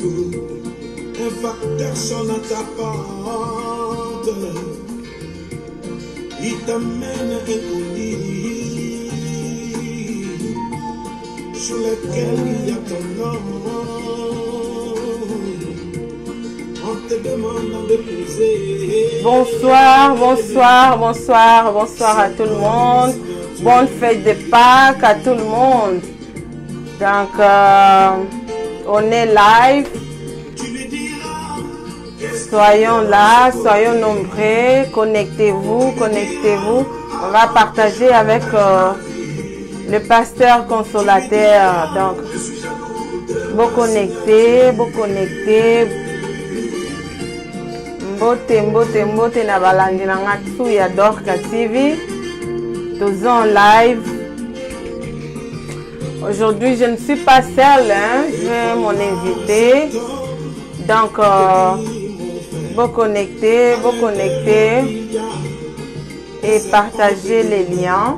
tout. Un facteur sonne à ta porte. Il t'amène un colis sur lequel il y a ton nom. On te demande de poser. Bonsoir, bonsoir, bonsoir, bonsoir à tout le monde. Bonne fête de Pâques à tout le monde. Donc, on est live. Soyons là, soyons nombreux. Connectez-vous, connectez-vous. On va partager avec le pasteur consolateur. Donc, vous connectez, vous connectez. Mbote, mbote na balandi na ngatsu ya Dorka TV. Tous en live. Aujourd'hui, je ne suis pas seule, hein. J'ai mon invité. Donc, vous connectez et partagez les liens.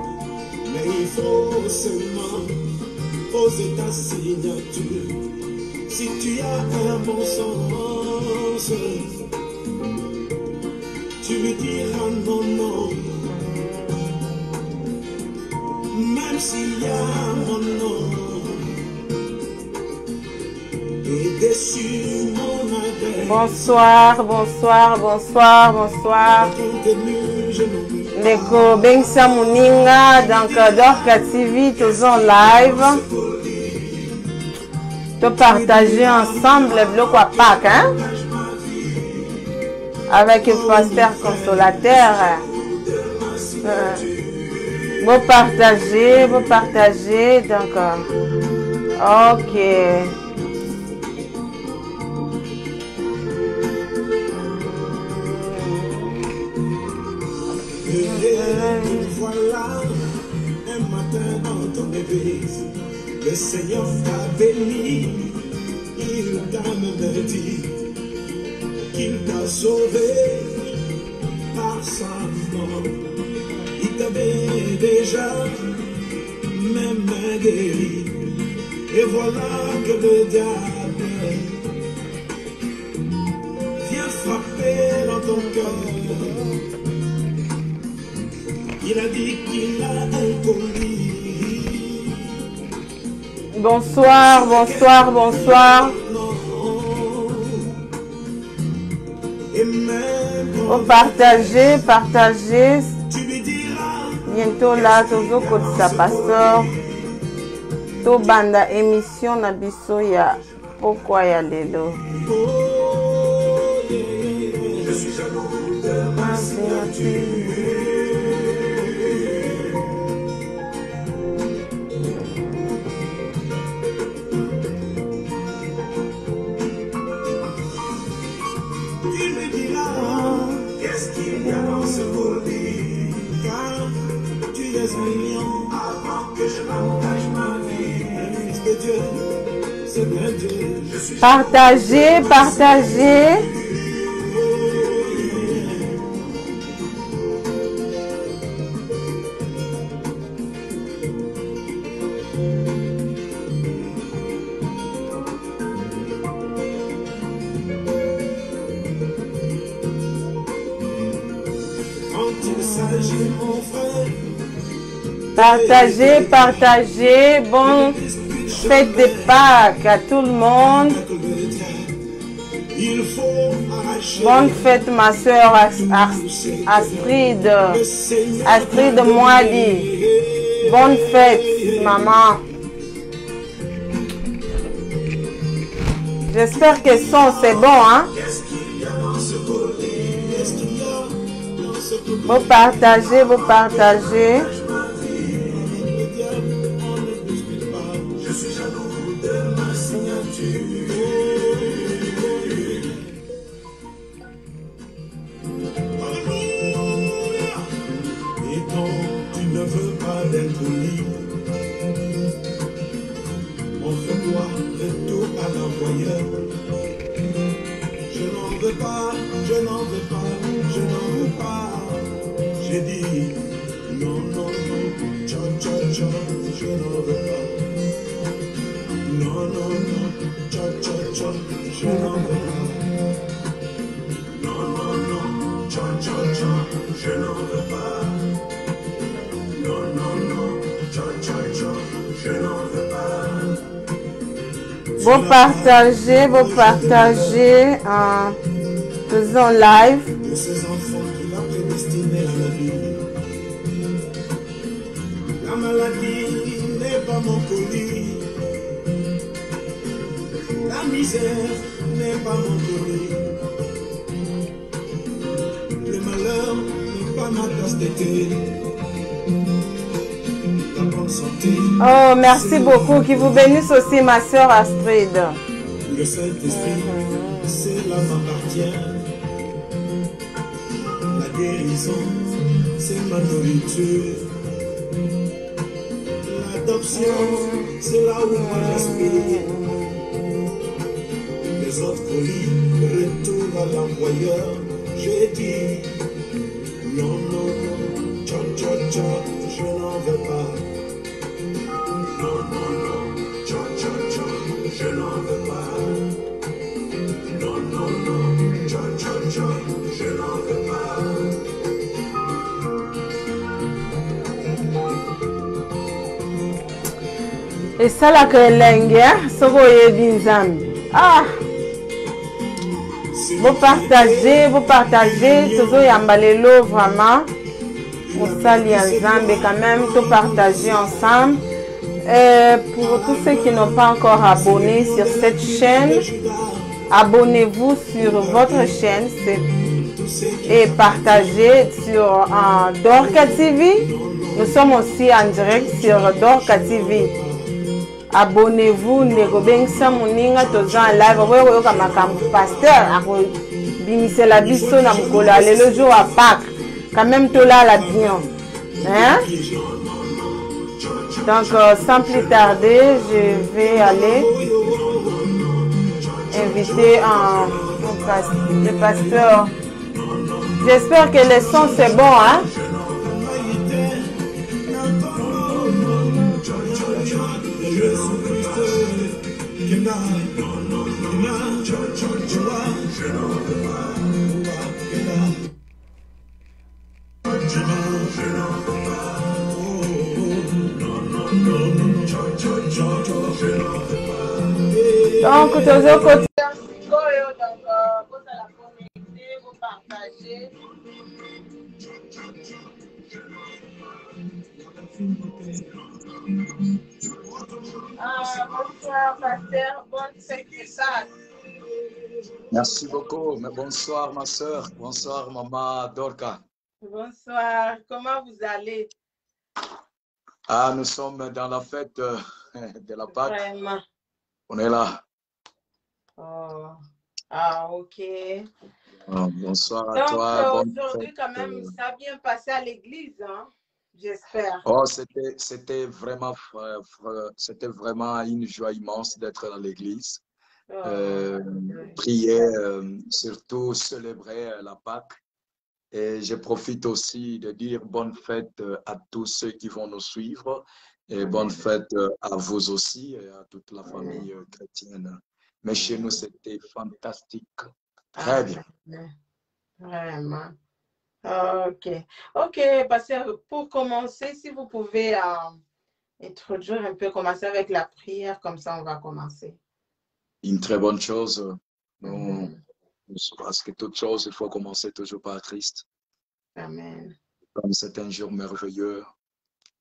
Mais il faut seulement poser ta signature. Si tu as un bon sens, tu lui diras non, non. Même s'il y a mon nom et dessus mon adresse. Bonsoir, bonsoir, bonsoir, bonsoir. Ndeko Bengsa Muninga, donc Dorka TV, tous en live. De partager ensemble le bloc à Pâques, hein? Avec le pasteur consolateur. Vous partagez, donc ok. Voilà un matin dans ton église, le Seigneur t'a béni, il t'a même dit qu'il t'a sauvé par sa mort. Il t'avait déjà même guéri. Et voilà que le diable vient frapper dans ton cœur. Il a dit qu'il a un colis. Bonsoir, bonsoir, bonsoir. Oh, partagez. Bientôt là, toujours côté sa pasteur. To banda émission na biso ya pourquoi ya lelo. Je suis jaloux de ma signature. Qu'est-ce qu'il y a dans ce colis? Car tu es un lion avant que je n'engage ma vie. Fils de Dieu, c'est bien Dieu. Je suis Partagez. Partagez. Bonne fête de Pâques à tout le monde. Bonne fête ma soeur Astrid Moadi. Bonne fête maman. J'espère que son c'est bon, hein? Vous partagez. Je suis jaloux de ma signature. Et donc tu ne veux pas d'un colis. Offre-toi le tout à l'envoyeur. Je n'en veux pas. J'ai dit non, je n'en veux pas. Non, je je n'en veux pas. Non, non, non, tcha, tcha, tcha, je n'en veux pas. Non, non, non, tcha, tcha, tcha, je n'en veux pas. Vous partagez faisons live. De ces enfants qu'il a prédestinés à la vie. La maladie n'est pas mon colis. La misère n'est pas mon colis. Le malheur n'est pas ma tasse de thé. La bonne santé. Oh, merci beaucoup. Qui vous bénisse aussi, ma soeur Astrid. Le Saint-Esprit, cela m'appartient. La guérison, c'est ma nourriture. L'adoption, c'est là où moi j'aspire. Les autres colis retournent à l'envoyeur. J'ai dit, non, non, non, tcha, tcha, tcha, je n'en veux pas. Non, non, non, tcha, tcha, tcha, je n'en veux pas. Non, non, non, tcha, tcha, tcha, je n'en veux pas. Et ça la que l'engue, soko yebi nzambi. Ah! Vous partagez, toujours yambalelo vraiment. On s'allie ensemble quand même, tout partager ensemble. Pour tous ceux qui n'ont pas encore abonné sur cette chaîne, abonnez-vous sur votre chaîne et partagez sur Dorka TV. Nous sommes aussi en direct sur Dorka TV. Abonnez-vous, Nekobengsa Moninga, tous en live. Vous voyez comme un pasteur, Binissé la biso na mkola, le jour à Pâques. Quand même, tout là, la bien. Hein? Donc, sans plus tarder, je vais aller inviter le pasteur. J'espère que le son c'est bon, hein? Donc, toujours côté. Vous partagez. Bonsoir, pasteur. Bonne fête de Pâques. Merci beaucoup. Mais bonsoir, ma soeur. Bonsoir, maman Dorka. Bonsoir. Comment vous allez? Ah, nous sommes dans la fête de la Pâques. Vraiment. On est là. Oh. Ah, ok. Bonsoir à toi. Aujourd'hui, quand même, ça a bien passé à l'église, hein? J'espère. Oh, c'était vraiment une joie immense d'être dans l'église. Prier, surtout célébrer la Pâques. Et je profite aussi de dire bonne fête à tous ceux qui vont nous suivre et bonne fête à vous aussi et à toute la famille chrétienne. Mais chez nous, c'était fantastique. Très bien. Vraiment. Ok. Ok, pasteur, pour commencer, si vous pouvez introduire un peu, commencer avec la prière, comme ça on va commencer. Une très bonne chose. Parce que toute chose, il faut commencer toujours par Christ. Amen. Comme c'est un jour merveilleux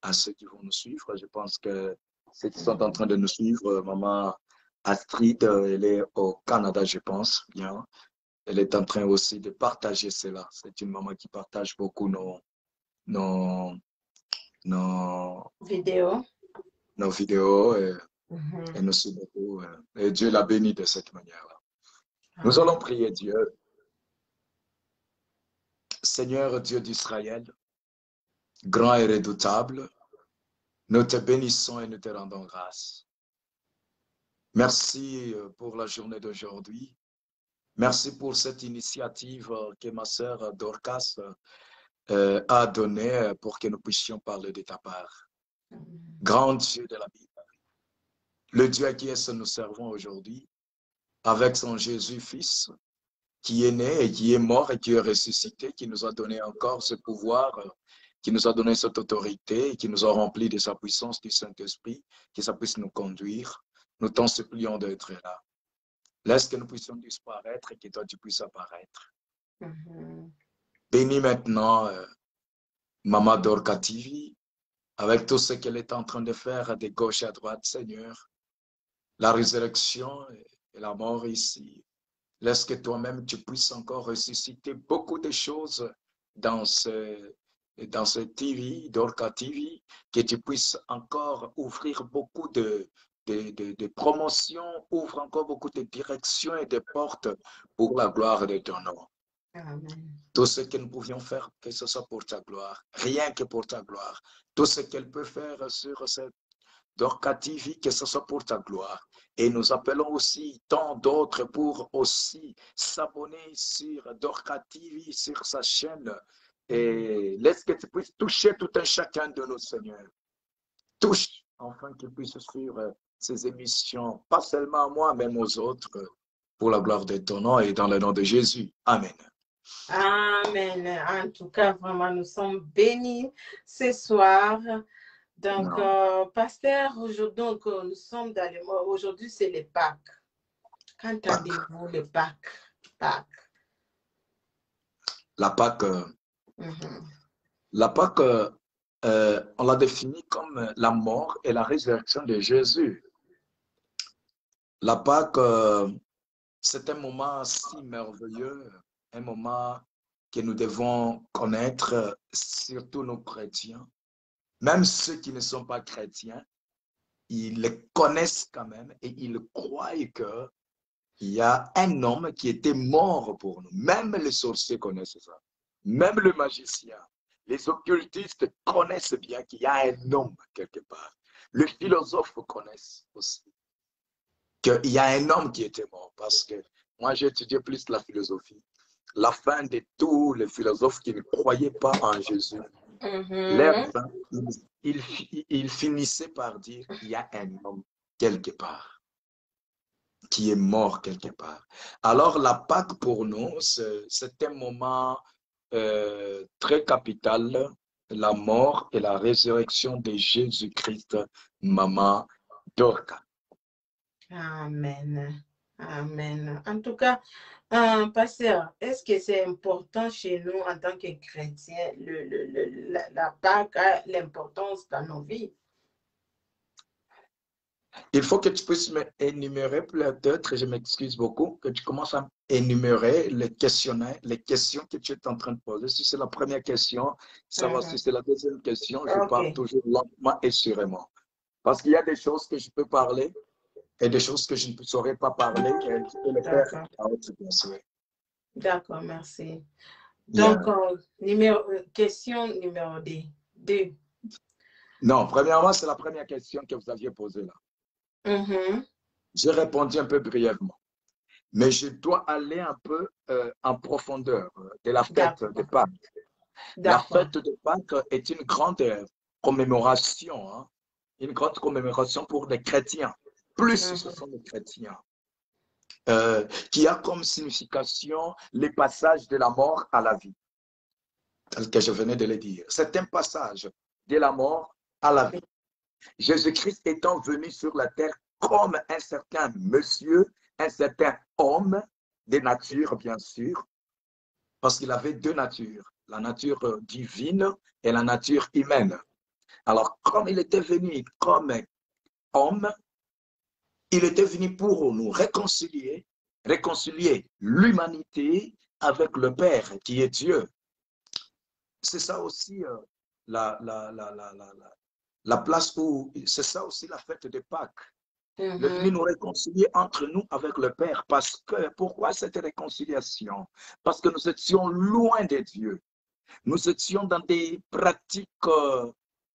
à ceux qui vont nous suivre. Je pense que ceux qui sont en train de nous suivre, maman Astrid, elle est au Canada, je pense bien. Elle est en train aussi de partager cela. C'est une maman qui partage beaucoup nos vidéos. Nos vidéos et nous suit beaucoup. Et Dieu l'a béni de cette manière-là. Nous allons prier Dieu. Seigneur Dieu d'Israël, grand et redoutable, nous te bénissons et nous te rendons grâce. Merci pour la journée d'aujourd'hui. Merci pour cette initiative que ma sœur Dorcas a donnée pour que nous puissions parler de ta part. Grand Dieu de la Bible, le Dieu à qui est-ce que nous servons aujourd'hui, avec son Jésus-Fils, qui est né et qui est mort et qui est ressuscité, qui nous a donné encore ce pouvoir, qui nous a donné cette autorité, et qui nous a rempli de sa puissance du Saint-Esprit, que ça puisse nous conduire. Nous t'en supplions d'être là. Laisse que nous puissions disparaître et que toi tu puisses apparaître. Bénis maintenant Maman Dorca TV avec tout ce qu'elle est en train de faire de gauche à droite, Seigneur. La résurrection et la mort ici. Laisse que toi-même tu puisses encore ressusciter beaucoup de choses dans ce TV, Dorca TV, que tu puisses encore ouvrir beaucoup de promotions, ouvre encore beaucoup de directions et de portes pour la gloire de ton nom. Amen. Tout ce que nous pouvions faire, que ce soit pour ta gloire, rien que pour ta gloire. Tout ce qu'elle peut faire sur cette Dorca TV, que ce soit pour ta gloire. Et nous appelons aussi tant d'autres pour aussi s'abonner sur Dorca TV, sur sa chaîne. Et laisse que tu puisses toucher tout un chacun de nos seigneurs. Touche, afin qu'ils puissent suivre ces émissions, pas seulement à moi, mais aux autres, pour la gloire de ton nom et dans le nom de Jésus. Amen. Amen. En tout cas, vraiment, nous sommes bénis ce soir. Donc, pasteur, aujourd'hui, nous sommes dans le mois. Aujourd'hui, c'est les Pâques. Qu'entendez-vous les Pâques? La Pâque, la Pâque, on l'a définie comme la mort et la résurrection de Jésus. La Pâque, c'est un moment si merveilleux, un moment que nous devons connaître, surtout nos chrétiens. Même ceux qui ne sont pas chrétiens, ils le connaissent quand même et ils croient qu'il y a un homme qui était mort pour nous. Même les sorciers connaissent ça. Même le magicien. Les occultistes connaissent bien qu'il y a un homme quelque part. Les philosophes connaissent aussi qu'il y a un homme qui était mort. Parce que moi, j'ai étudié plus la philosophie. La fin de tous les philosophes qui ne croyaient pas en Jésus, leur fin, ils finissaient par dire qu'il y a un homme quelque part, qui est mort quelque part. Alors, la Pâque pour nous, c'est un moment très capital, la mort et la résurrection de Jésus-Christ, Maman Dorca. Amen. Amen. En tout cas, pasteur, est-ce que c'est important chez nous en tant que chrétiens, la Pâque a l'importance dans nos vies? Il faut que tu puisses énumérer peut-être, je m'excuse beaucoup, que tu commences à énumérer les questionnaires, les questions que tu es en train de poser. Si c'est la première question, ça va. Si c'est la deuxième question, je parle toujours lentement et sûrement. Parce qu'il y a des choses que je peux parler et des choses que je ne saurais pas parler et je peux les faire à autre personne. D'accord, merci. Donc, question numéro 2. Non, premièrement, c'est la première question que vous aviez posée là. J'ai répondu un peu brièvement. Mais je dois aller un peu en profondeur de la fête de Pâques. La fête de Pâques est une grande commémoration, hein, une grande commémoration pour les chrétiens. Plus ce sont les chrétiens. Qui a comme signification le passage de la mort à la vie. Tel que je venais de le dire. C'est un passage de la mort à la vie. Jésus-Christ étant venu sur la terre comme un certain monsieur, un certain homme de nature, bien sûr, parce qu'il avait deux natures, la nature divine et la nature humaine. Alors, comme il était venu comme homme, il était venu pour nous réconcilier l'humanité avec le Père, qui est Dieu. C'est ça aussi la place où, c'est ça aussi la fête de Pâques. Il est venu nous réconcilier entre nous avec le Père. Parce que, pourquoi cette réconciliation? Parce que nous étions loin de Dieu. Nous étions dans des pratiques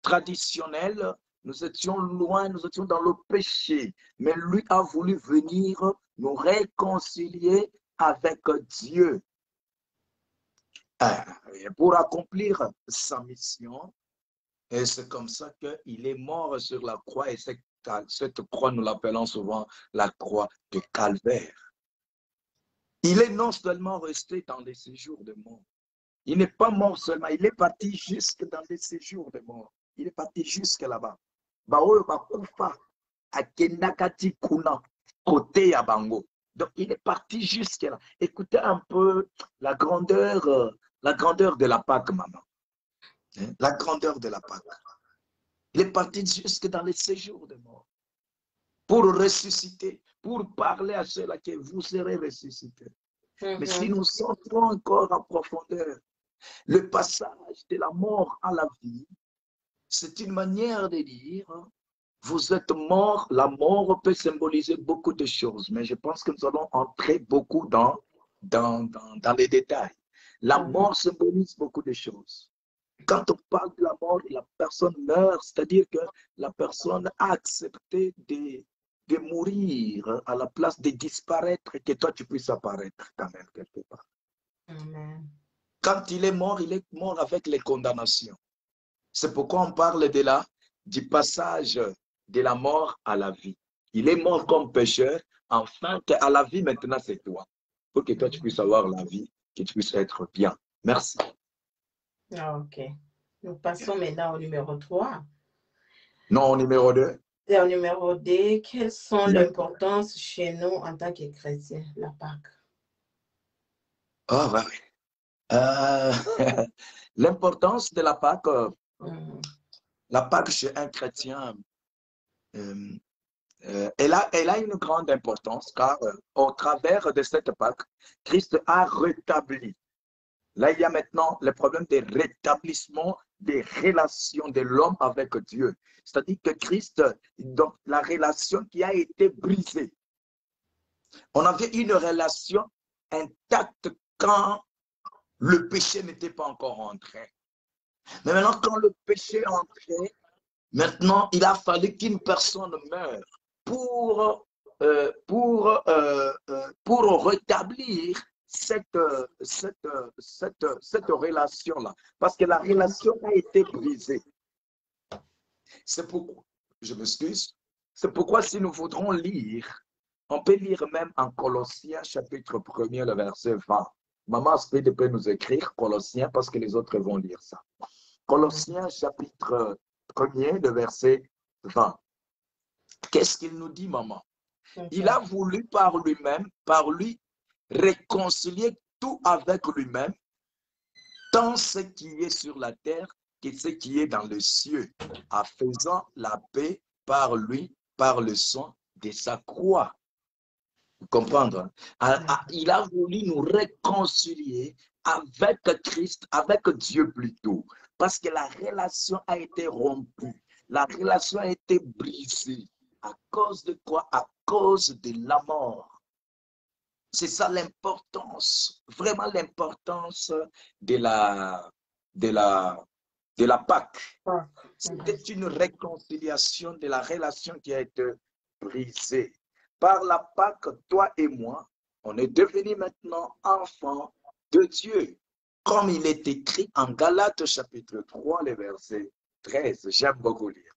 traditionnelles. Nous étions loin, nous étions dans le péché. Mais lui a voulu venir nous réconcilier avec Dieu. Et pour accomplir sa mission, et c'est comme ça qu'il est mort sur la croix. Et cette croix, nous l'appelons souvent la croix de Calvaire. Il est non seulement resté dans les séjours de mort, il n'est pas mort seulement, il est parti jusque dans les séjours de mort. Il est parti jusque là-bas. Baoyo bakufa akendakati kuna côté ya bango. Donc il est parti jusque là. Écoutez un peu la grandeur de la Pâque, maman. Hein? La grandeur de la Pâque. Il est parti jusque dans les séjours de mort pour ressusciter, pour parler à ceux-là que vous serez ressuscités. Mais si nous entrons encore en profondeur, le passage de la mort à la vie, c'est une manière de dire, vous êtes mort. La mort peut symboliser beaucoup de choses, mais je pense que nous allons entrer beaucoup dans les détails. La mort symbolise beaucoup de choses. Quand on parle de la mort, la personne meurt, c'est-à-dire que la personne a accepté de mourir à la place de disparaître, que toi tu puisses apparaître quand même quelque part. Amen. Quand il est mort avec les condamnations. C'est pourquoi on parle du passage de la mort à la vie. Il est mort comme pécheur, enfin qu'à la vie maintenant c'est toi. Pour que toi tu puisses avoir la vie, que tu puisses être bien. Merci. Ah, ok. Nous passons maintenant au numéro 3. Non, au numéro 2. Et au numéro 2, quelles sont l'importance chez nous en tant que chrétiens, la Pâque? Ah, bah oui. L'importance de la Pâque, la Pâque chez un chrétien, elle a une grande importance car au travers de cette Pâque, Christ a rétabli. Là, il y a maintenant le problème des rétablissements des relations de l'homme avec Dieu. C'est-à-dire que Christ, donc la relation qui a été brisée. On avait une relation intacte quand le péché n'était pas encore entré. Mais maintenant, quand le péché est entré, maintenant, il a fallu qu'une personne meure pour rétablir cette relation-là. Parce que la relation a été brisée. C'est pourquoi, je m'excuse, c'est pourquoi si nous voudrons lire, on peut lire même en Colossiens chapitre 1er, le verset 20. Maman Spade peut nous écrire Colossiens parce que les autres vont lire ça. Colossiens chapitre 1er, le verset 20. Qu'est-ce qu'il nous dit, maman? Il a voulu par lui, réconcilier tout avec lui-même, tant ce qui est sur la terre que ce qui est dans les cieux, en faisant la paix par lui, par le sang de sa croix. Vous comprenez? Il a voulu nous réconcilier avec Christ, avec Dieu plutôt, parce que la relation a été rompue, la relation a été brisée. À cause de quoi? À cause de la mort. C'est ça l'importance, vraiment l'importance de la Pâque. C'était une réconciliation de la relation qui a été brisée. Par la Pâque, toi et moi, on est devenus maintenant enfants de Dieu. Comme il est écrit en Galates chapitre 3, le verset 13. J'aime beaucoup lire.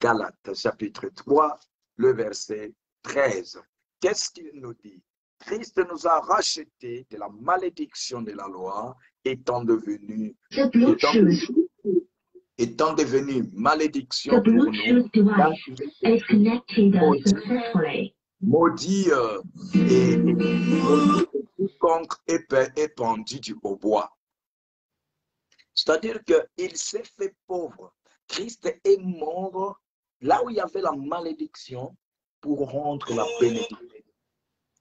Galates chapitre 3, le verset 13. Qu'est-ce qu'il nous dit? Christ nous a rachetés de la malédiction de la loi, étant devenu malédiction pour nous, maudit et quiconque est pendu au bois. C'est-à-dire qu'il s'est fait pauvre. Christ est mort là où il y avait la malédiction pour rendre la bénédiction.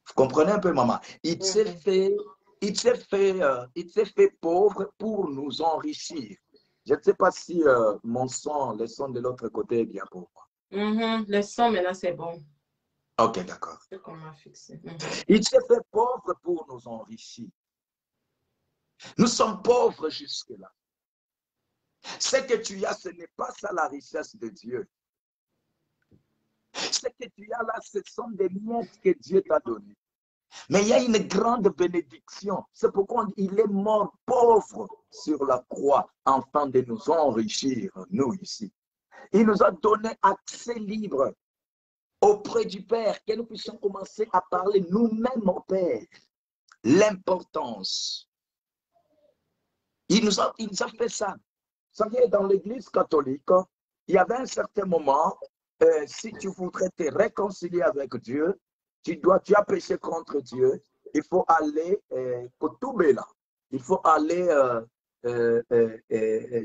Vous comprenez un peu, maman? Il s'est fait pauvre pour nous enrichir. Je ne sais pas si le son de l'autre côté est bien pour moi. Le son, maintenant, c'est bon. Ok, d'accord. C'est qu'on m'a fixé. Il s'est fait pauvre pour nous enrichir. Nous sommes pauvres jusque-là. Ce que tu as, ce n'est pas ça la richesse de Dieu. Ce que tu as là, ce sont des miettes que Dieu t'a données. Mais il y a une grande bénédiction. C'est pourquoi il est mort pauvre sur la croix, afin de nous enrichir, nous ici. Il nous a donné accès libre auprès du Père, que nous puissions commencer à parler nous-mêmes au Père. l'importance. Il nous a fait ça. Vous savez, dans l'Église catholique, il y avait un certain moment, si tu voudrais te réconcilier avec Dieu, tu as péché contre Dieu, il faut aller là. Il faut aller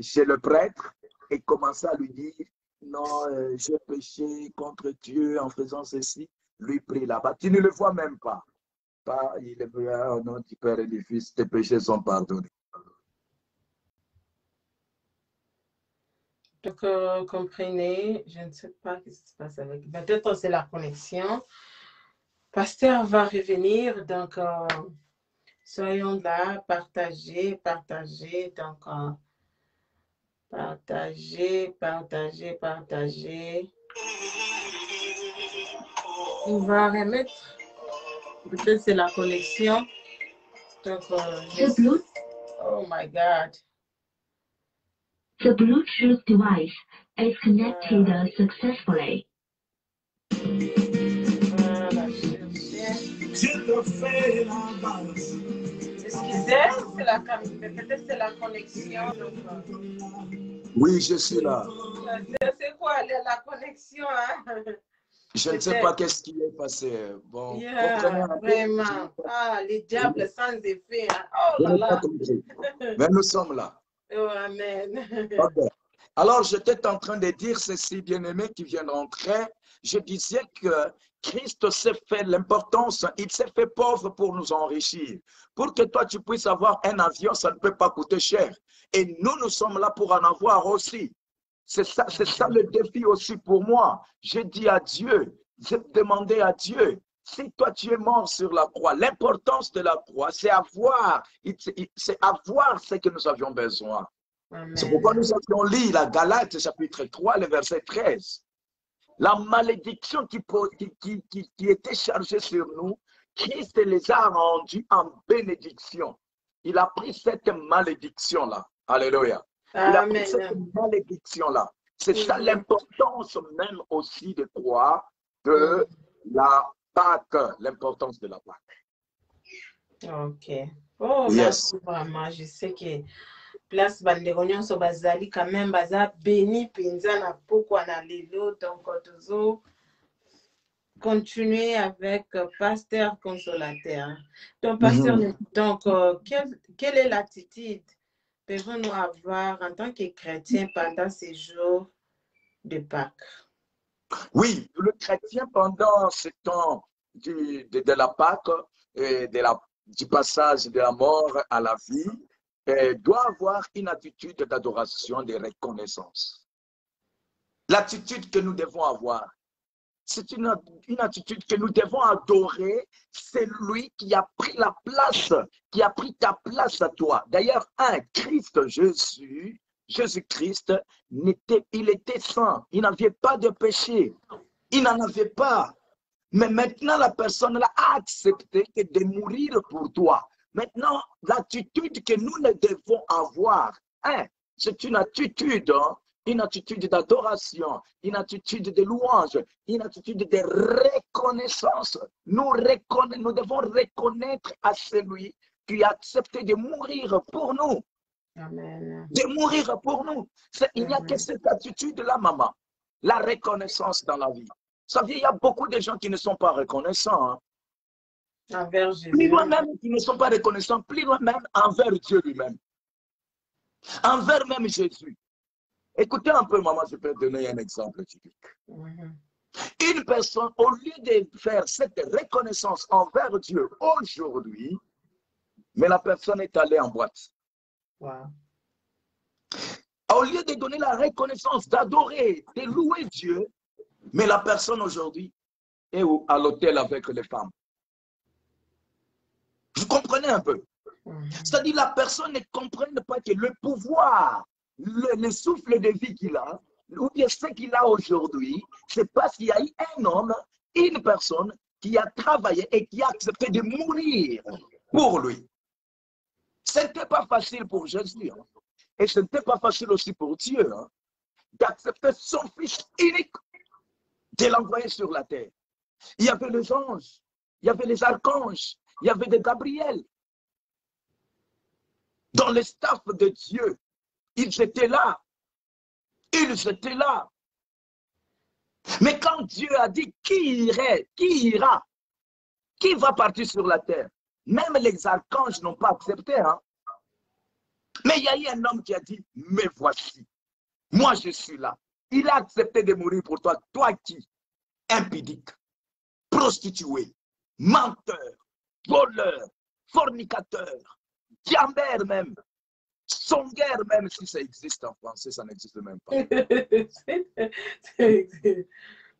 chez le prêtre et commencer à lui dire, non, j'ai péché contre Dieu en faisant ceci. Lui prie là-bas. Tu ne le vois même pas. Il est au nom du Père et du Fils, tes péchés sont pardonnés. Donc, comprenez, je ne sais pas ce qui se passe avec. Peut-être c'est la connexion. Pasteur va revenir, donc soyons là, partagez. Donc, partagez. On va remettre. Peut-être c'est la connexion. Donc, oh my God. The Bluetooth device is connected successfully. Excusez, peut-être c'est la connexion. Oui, je suis là. C'est quoi la connexion? Hein? Je ne sais pas qu'est-ce qui est passé. Bon, vraiment. Ah, les diables sans effet. Hein? Oh là là. Mais nous sommes là. Oh, amen. Okay. Alors, j'étais en train de dire ceci, bien-aimé, qui vient d'entrer. Je disais que Christ s'est fait l'importance, il s'est fait pauvre pour nous enrichir. Pour que toi, tu puisses avoir un avion, ça ne peut pas coûter cher. Et nous sommes là pour en avoir aussi. C'est ça le défi aussi pour moi. J'ai dit à Dieu, j'ai demandé à Dieu, si toi tu es mort sur la croix, l'importance de la croix, c'est avoir ce que nous avions besoin. C'est pourquoi nous avions lu la Galates chapitre 3, le verset 13. La malédiction qui était chargée sur nous, Christ les a rendus en bénédiction. Il a pris cette malédiction-là. Alléluia. Il a pris cette malédiction-là. C'est ça l'importance même aussi de quoi? De la Pâque, l'importance de la Pâque. Ok. Oh, yes. Vraiment, je sais que place bandeko nyonso bazali quand même baza béni penza na pokwa na lelo, donc toujours continuer avec Pasteur Consolateur. Donc, Pasteur, donc quelle est l'attitude pouvons-nous avoir en tant que chrétien pendant ces jours de Pâques? Oui, le chrétien pendant ce temps de la Pâque et du passage de la mort à la vie doit avoir une attitude d'adoration, de reconnaissance. L'attitude que nous devons avoir, c'est une attitude que nous devons adorer. C'est lui qui a pris la place, qui a pris ta place à toi. D'ailleurs, Christ Jésus-Christ, il était saint. Il n'avait pas de péché. Il n'en avait pas. Mais maintenant, la personne a accepté de mourir pour toi. Maintenant, l'attitude que nous devons avoir, c'est une attitude d'adoration, une attitude de louange, une attitude de reconnaissance. Nous devons reconnaître à celui qui a accepté de mourir pour nous. Amen. De mourir pour nous. Il n'y a que cette attitude-là, maman. La reconnaissance dans la vie. Vous savez, il y a beaucoup de gens qui ne sont pas reconnaissants. Hein. Envers Jésus. Plus loin-même qui ne sont pas reconnaissants, plus loin-même envers Dieu lui-même. Envers même Jésus. Écoutez un peu, maman, je peux donner un exemple typique. Une personne, au lieu de faire cette reconnaissance envers Dieu aujourd'hui, mais la personne est allée en boîte. Wow. Au lieu de donner la reconnaissance, d'adorer, de louer Dieu, mais la personne aujourd'hui est à l'hôtel avec les femmes. Vous comprenez un peu? C'est-à-dire la personne ne comprend pas que le pouvoir, le souffle de vie qu'il a, ou bien ce qu'il a aujourd'hui, c'est parce qu'il y a eu un homme, une personne qui a travaillé et qui a accepté de mourir pour lui. Ce n'était pas facile pour Jésus. Hein. Et ce n'était pas facile aussi pour Dieu hein, d'accepter son Fils unique, de l'envoyer sur la terre. Il y avait les anges, il y avait les archanges, il y avait des Gabriel, dans le staff de Dieu. Ils étaient là. Ils étaient là. Mais quand Dieu a dit qui irait, qui ira, qui va partir sur la terre, même les archanges n'ont pas accepté. Hein? Mais il y a eu un homme qui a dit, mais voici, moi je suis là. Il a accepté de mourir pour toi. Toi qui, impudique, prostitué, menteur, voleur, fornicateur, diambère même, songueur même, si ça existe en français, ça n'existe même pas.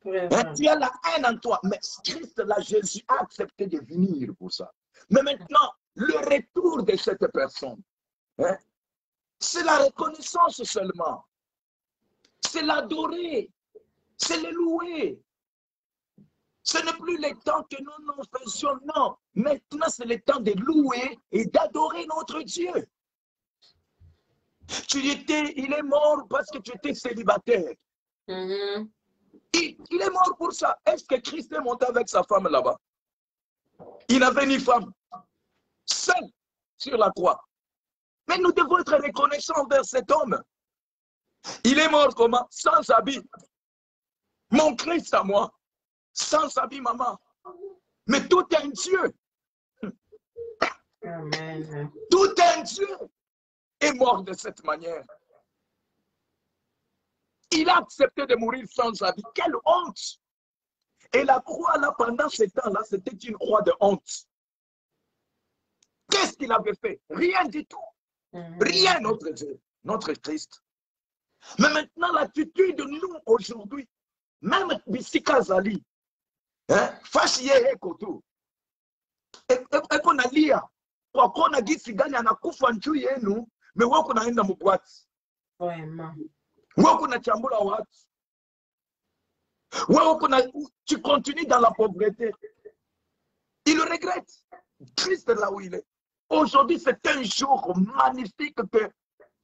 Hein, tu as la haine en toi, mais Christ, là, Jésus a accepté de venir pour ça. Mais maintenant, le retour de cette personne, hein, c'est la reconnaissance seulement. C'est l'adorer, c'est le louer. Ce n'est plus le temps que nous faisions, non. Maintenant, c'est le temps de louer et d'adorer notre Dieu. Il est mort parce que tu étais célibataire. Il est mort pour ça. Est-ce que Christ est monté avec sa femme là-bas? Il n'avait ni femme. Seul sur la croix. Mais nous devons être reconnaissants envers cet homme. Il est mort comment? Sans habit. Mon Christ à moi. Sans habit, maman. Mais tout un Dieu. Amen. Tout un Dieu est mort de cette manière. Il a accepté de mourir sans habit. Quelle honte! Et la croix, là, pendant ce temps-là, c'était une croix de honte. Qu'est-ce qu'il avait fait? Rien du tout. Rien, notre Dieu, notre Christ. Mais maintenant, l'attitude de nous aujourd'hui, même Bissika Zali, Fashiye Koto, et qu'on a lia, qu'on a dit si gagne un akufa nchu yenu, mais où qu'on a enda mubwati. Vraiment. Où qu'on a chambula wat. Où qu'on a, tu continues dans la pauvreté. Il le regrette. Christ là où il est. Aujourd'hui, c'est un jour magnifique que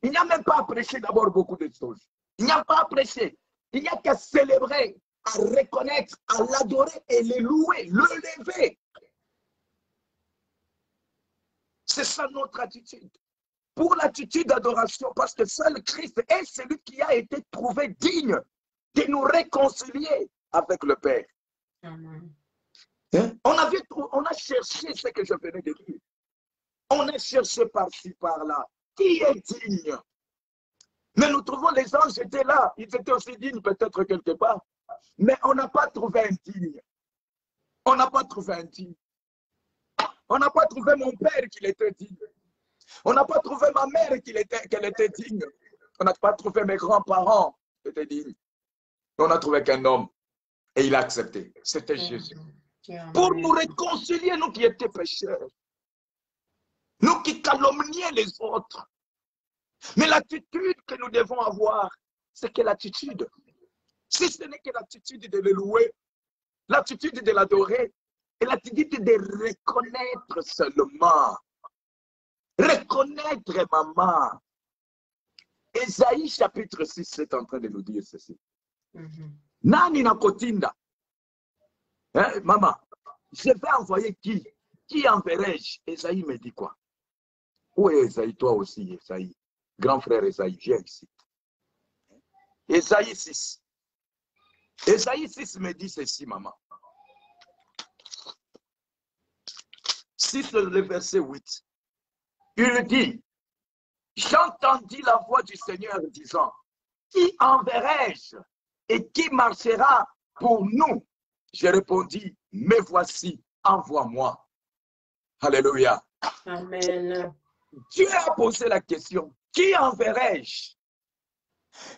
il n'y a même pas à prêcher d'abord beaucoup de choses. Il n'y a pas à prêcher. Il n'y a qu'à célébrer, à reconnaître, à l'adorer et le louer, le lever. C'est ça notre attitude. Pour l'attitude d'adoration, parce que seul Christ est celui qui a été trouvé digne de nous réconcilier avec le Père. Amen. Hein? On a cherché ce que je venais de dire. On a cherché par-ci, par-là. Qui est digne? Mais nous trouvons les anges étaient là. Ils étaient aussi dignes peut-être quelque part. Mais on n'a pas trouvé un digne. On n'a pas trouvé un digne. On n'a pas trouvé mon père qu'il était digne. On n'a pas trouvé ma mère qu'elle était digne. On n'a pas trouvé mes grands-parents qui étaient dignes. On a trouvé qu'un homme. Et il a accepté. C'était Jésus. Pour nous réconcilier, nous qui étions pécheurs. Nous qui calomnions les autres. Mais l'attitude que nous devons avoir, c'est que l'attitude, si ce n'est que l'attitude de le louer, l'attitude de l'adorer, et l'attitude de reconnaître seulement. Reconnaître, maman. Ésaïe chapitre 6 est en train de nous dire ceci. Nani na kotinda. Hein, maman, je vais envoyer qui? Qui enverrai-je? Ésaïe me dit quoi? Où est Ésaïe? Toi aussi, Ésaïe. Grand frère Ésaïe, viens ici. Ésaïe 6. Ésaïe 6 me dit ceci, maman. 6, le verset 8. Il dit, j'entendis la voix du Seigneur disant, qui enverrai-je et qui marchera pour nous? Je répondis, me voici, envoie-moi. Alléluia. Amen. Dieu a posé la question, qui enverrai-je?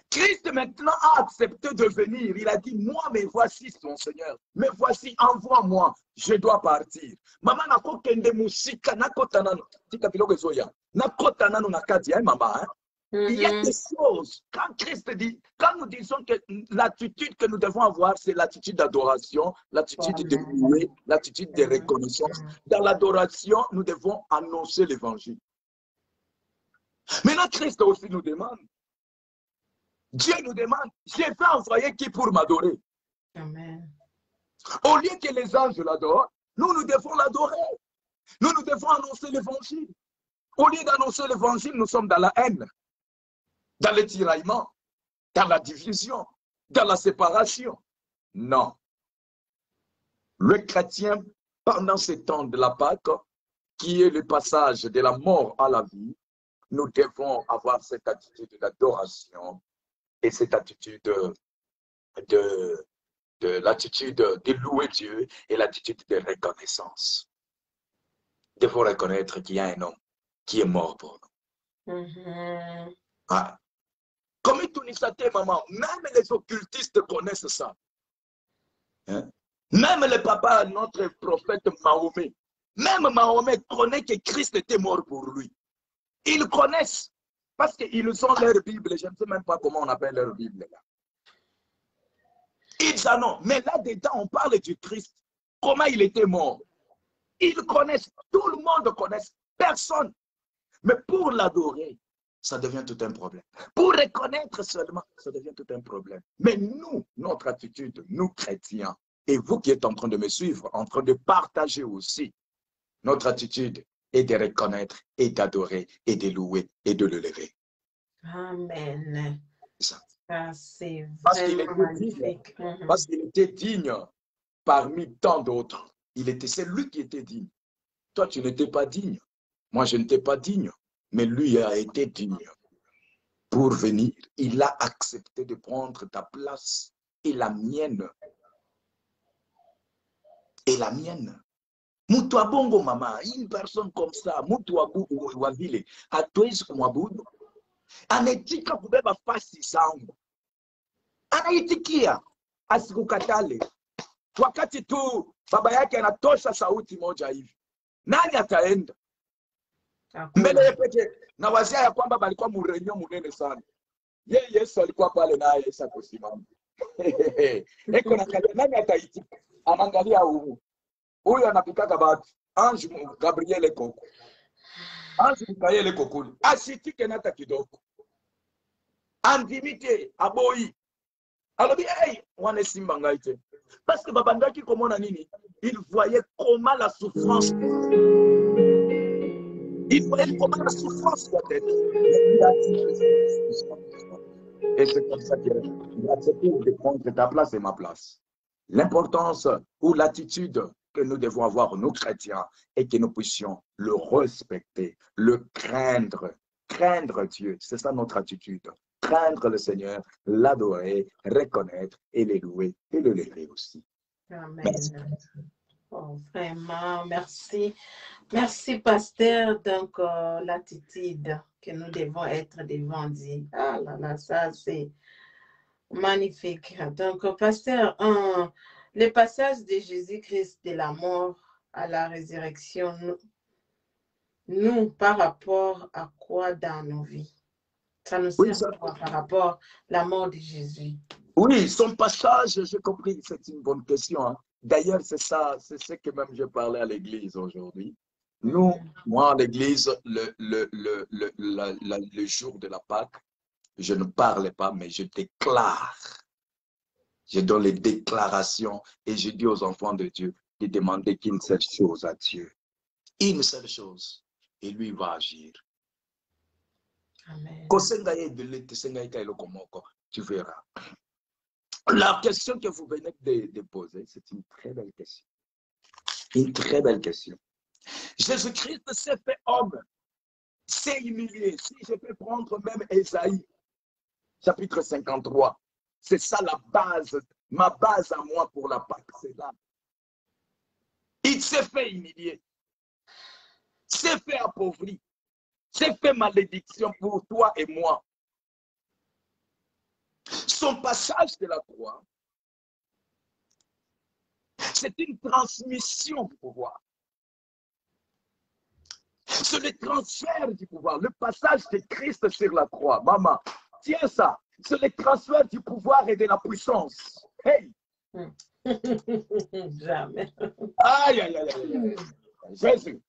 Christ maintenant a accepté de venir. Il a dit, moi, me voici ton Seigneur. Me voici, envoie-moi. Je dois partir. Maman n'a pas kende musika na kotanano. Tika biloko zoya. Na kotanano na kadi, hein, maman, hein? Il y a des choses. Quand Christ dit, quand nous disons que l'attitude que nous devons avoir, c'est l'attitude d'adoration, l'attitude de louer, l'attitude de reconnaissance. Dans l'adoration, nous devons annoncer l'évangile. Maintenant, Christ aussi nous demande. Dieu nous demande, je vais envoyer qui pour m'adorer? Amen. Au lieu que les anges l'adorent, nous devons l'adorer. Nous devons annoncer l'évangile. Au lieu d'annoncer l'évangile, nous sommes dans la haine, dans le tiraillement, dans la division, dans la séparation. Non. Le chrétien, pendant ce temps de la Pâque, qui est le passage de la mort à la vie, nous devons avoir cette attitude d'adoration et cette attitude l'attitude de louer Dieu et l'attitude de reconnaissance. Il faut reconnaître qu'il y a un homme qui est mort pour nous. Ah. Comme Tunisate, maman, même les occultistes connaissent ça. Hein? Même le papa, notre prophète Mahomet, même Mahomet connaît que Christ était mort pour lui. Ils connaissent, parce qu'ils ont leur Bible. Je ne sais même pas comment on appelle leur Bible là. Ils en ont. Mais là-dedans, on parle du Christ. Comment il était mort. Ils connaissent. Tout le monde connaît. Personne. Mais pour l'adorer, ça devient tout un problème. Pour reconnaître seulement, ça devient tout un problème. Mais nous, notre attitude, nous chrétiens, et vous qui êtes en train de me suivre, en train de partager aussi, notre attitude est de reconnaître et d'adorer et de louer et de le lever. Amen. C'est ça. C'est vraiment magnifique. Parce qu'il était digne parmi tant d'autres. C'est lui qui était digne. Toi, tu n'étais pas digne. Moi, je n'étais pas digne. Mais lui a été digne pour venir. Il a accepté de prendre ta place et la mienne. Et la mienne. Mutua bongo mama, une personne comme ça, mutua bongo wavile, atoezi kumwabudu, anayetika kubeba fasi zangu. Anaitikia asikukatale. Wakati tu baba yake anatosha sauti moja hivi. Nani ataenda? Mbele ya peke na wazia ya kwamba balikuwa murenyo munene sana. Yesu alikuwa pale naye Yesu kusimama. Eko na kale nani ataitika? Anaangalia huyu anapikaka batu. Ange Gabriel Koko. Ange Mikael Kokuli. Asitike nata kidogo. Andimite aboyi. Alobi hey, wane simba ngaite. Parce que babandaki komona nini? Il voyait comment la souffrance. Il voyait comment la souffrance doit être. Et c'est comme ça qu'il a accepté de prendre ta place et ma place. L'importance ou l'attitude que nous devons avoir, nous chrétiens, et que nous puissions le respecter, le craindre. Craindre Dieu, c'est ça notre attitude. Craindre le Seigneur, l'adorer, reconnaître et le louer et le lever aussi. Amen. Merci. Oh, vraiment, merci. Merci, pasteur. Donc, l'attitude que nous devons être devant Dieu. Ah là là, ça c'est magnifique. Donc, pasteur, le passage de Jésus-Christ de la mort à la résurrection, nous, par rapport à quoi dans nos vies? Ça nous sert à quoi par rapport à la mort de Jésus? Oui, son passage, j'ai compris, c'est une bonne question. Hein. D'ailleurs, c'est ça, c'est ce que même je parlais à l'église aujourd'hui. Nous, moi, à l'église, le jour de la Pâque, je ne parle pas, mais je déclare. Je donne les déclarations et je dis aux enfants de Dieu de demander qu'une seule chose à Dieu. Une seule chose. Et lui va agir. Amen. Tu verras. La question que vous venez de poser, c'est une très belle question. Une très belle question. Jésus-Christ s'est fait homme, s'est humilié. Si je peux prendre même Ésaïe, chapitre 53, c'est ça la base, ma base à moi pour la Pâque, c'est là. Il s'est fait humilier, s'est fait appauvrir, s'est fait malédiction pour toi et moi. Son passage de la croix, c'est une transmission du pouvoir. C'est le transfert du pouvoir. Le passage de Christ sur la croix. Maman, tiens ça. C'est le transfert du pouvoir et de la puissance. Hey! Jamais. Aïe, aïe, aïe, aïe. Jésus.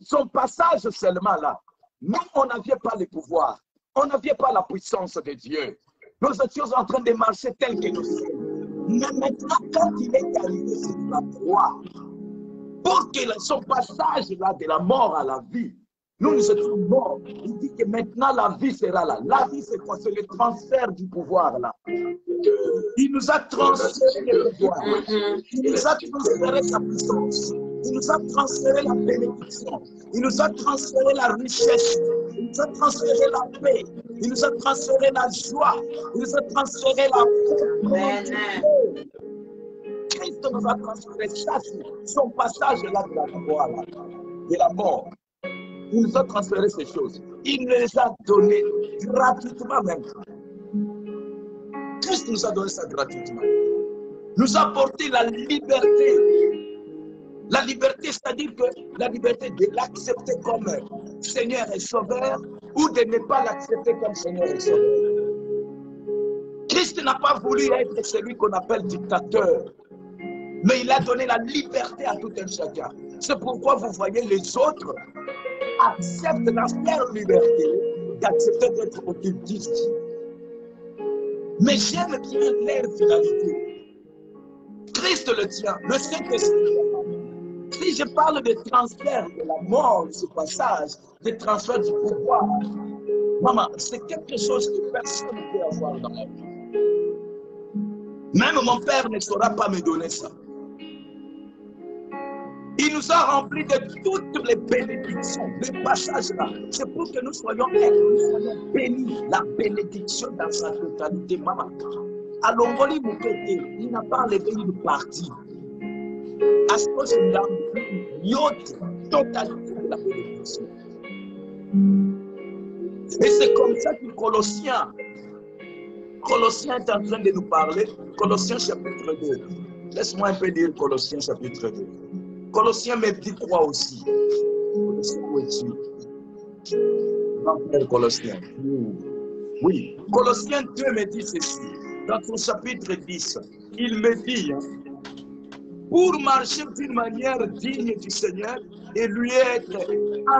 Son passage seulement là. Nous, on n'avait pas le pouvoir. On n'avait pas la puissance de Dieu. Nous étions en train de marcher tel que nous sommes. Mais maintenant, quand il est arrivé sur la croix, pour que son passage là de la mort à la vie Nous étions morts. Il dit que maintenant la vie sera là. La vie, c'est quoi? C'est le transfert du pouvoir là. Il nous a transféré le pouvoir. Il nous a transféré sa puissance. Il nous a transféré la bénédiction. Il nous a transféré la richesse. Il nous a transféré la paix. Il nous a transféré la joie. Il nous a transféré la paix. Christ nous a transféré ça, son passage là de la mort. Il nous a transféré ces choses. Il nous les a données gratuitement même. Christ nous a donné ça gratuitement. Nous a apporté la liberté. La liberté, c'est-à-dire que la liberté de l'accepter comme Seigneur et Sauveur ou de ne pas l'accepter comme Seigneur et Sauveur. Christ n'a pas voulu être celui qu'on appelle dictateur, mais il a donné la liberté à tout un chacun. C'est pourquoi vous voyez les autres acceptent dans leur liberté d'accepter d'être occultistes. Mais j'aime bien leur finalité. Christ le tient, le Saint-Esprit. Si je parle de transfert de la mort, de ce passage, de transfert du pouvoir, maman, c'est quelque chose que personne ne peut avoir dans la vie. Même mon père ne saura pas me donner ça. Il nous a remplis de toutes les bénédictions, les passages là. C'est pour que nous soyons bénis, la bénédiction dans sa totalité, maman. À Longoli Moukete, il n'a pas enlevé une partie. À ce que c'est dans l'autre totalité de la bénédiction. Et c'est comme ça que Colossiens est en train de nous parler. Colossiens chapitre 2. Laisse-moi un peu lire Colossiens chapitre 2. Colossiens me dit quoi aussi? Colossiens. Oui, Colossiens 2 me dit ceci. Dans son chapitre 10, il me dit, pour marcher d'une manière digne du Seigneur et lui être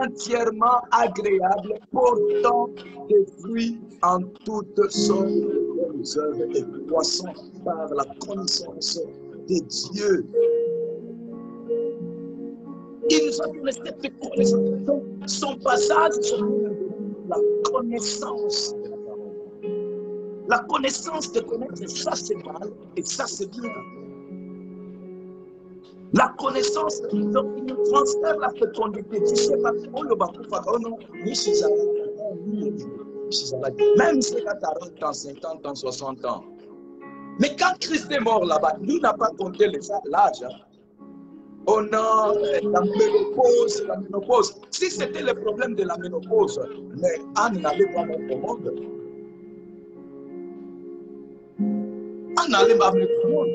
entièrement agréable, portant des fruits en toutes sortes de bonnes œuvres et croissant par la connaissance de Dieu. Il nous a donné cette connaissance. Son passage, c'est la connaissance. La connaissance de connaître, ça c'est mal et ça c'est bien. La connaissance, donc il nous transfère la fécondité. Tu sais pas, oh non, même si tu as 40 ans, 50 ans, 60 ans. Mais quand Christ est mort là-bas, lui n'a pas compté l'âge. On a la ménopause. Si c'était le problème de la ménopause, mais Anne n'allait pas mettre au monde. Anne n'allait pas mettre au monde.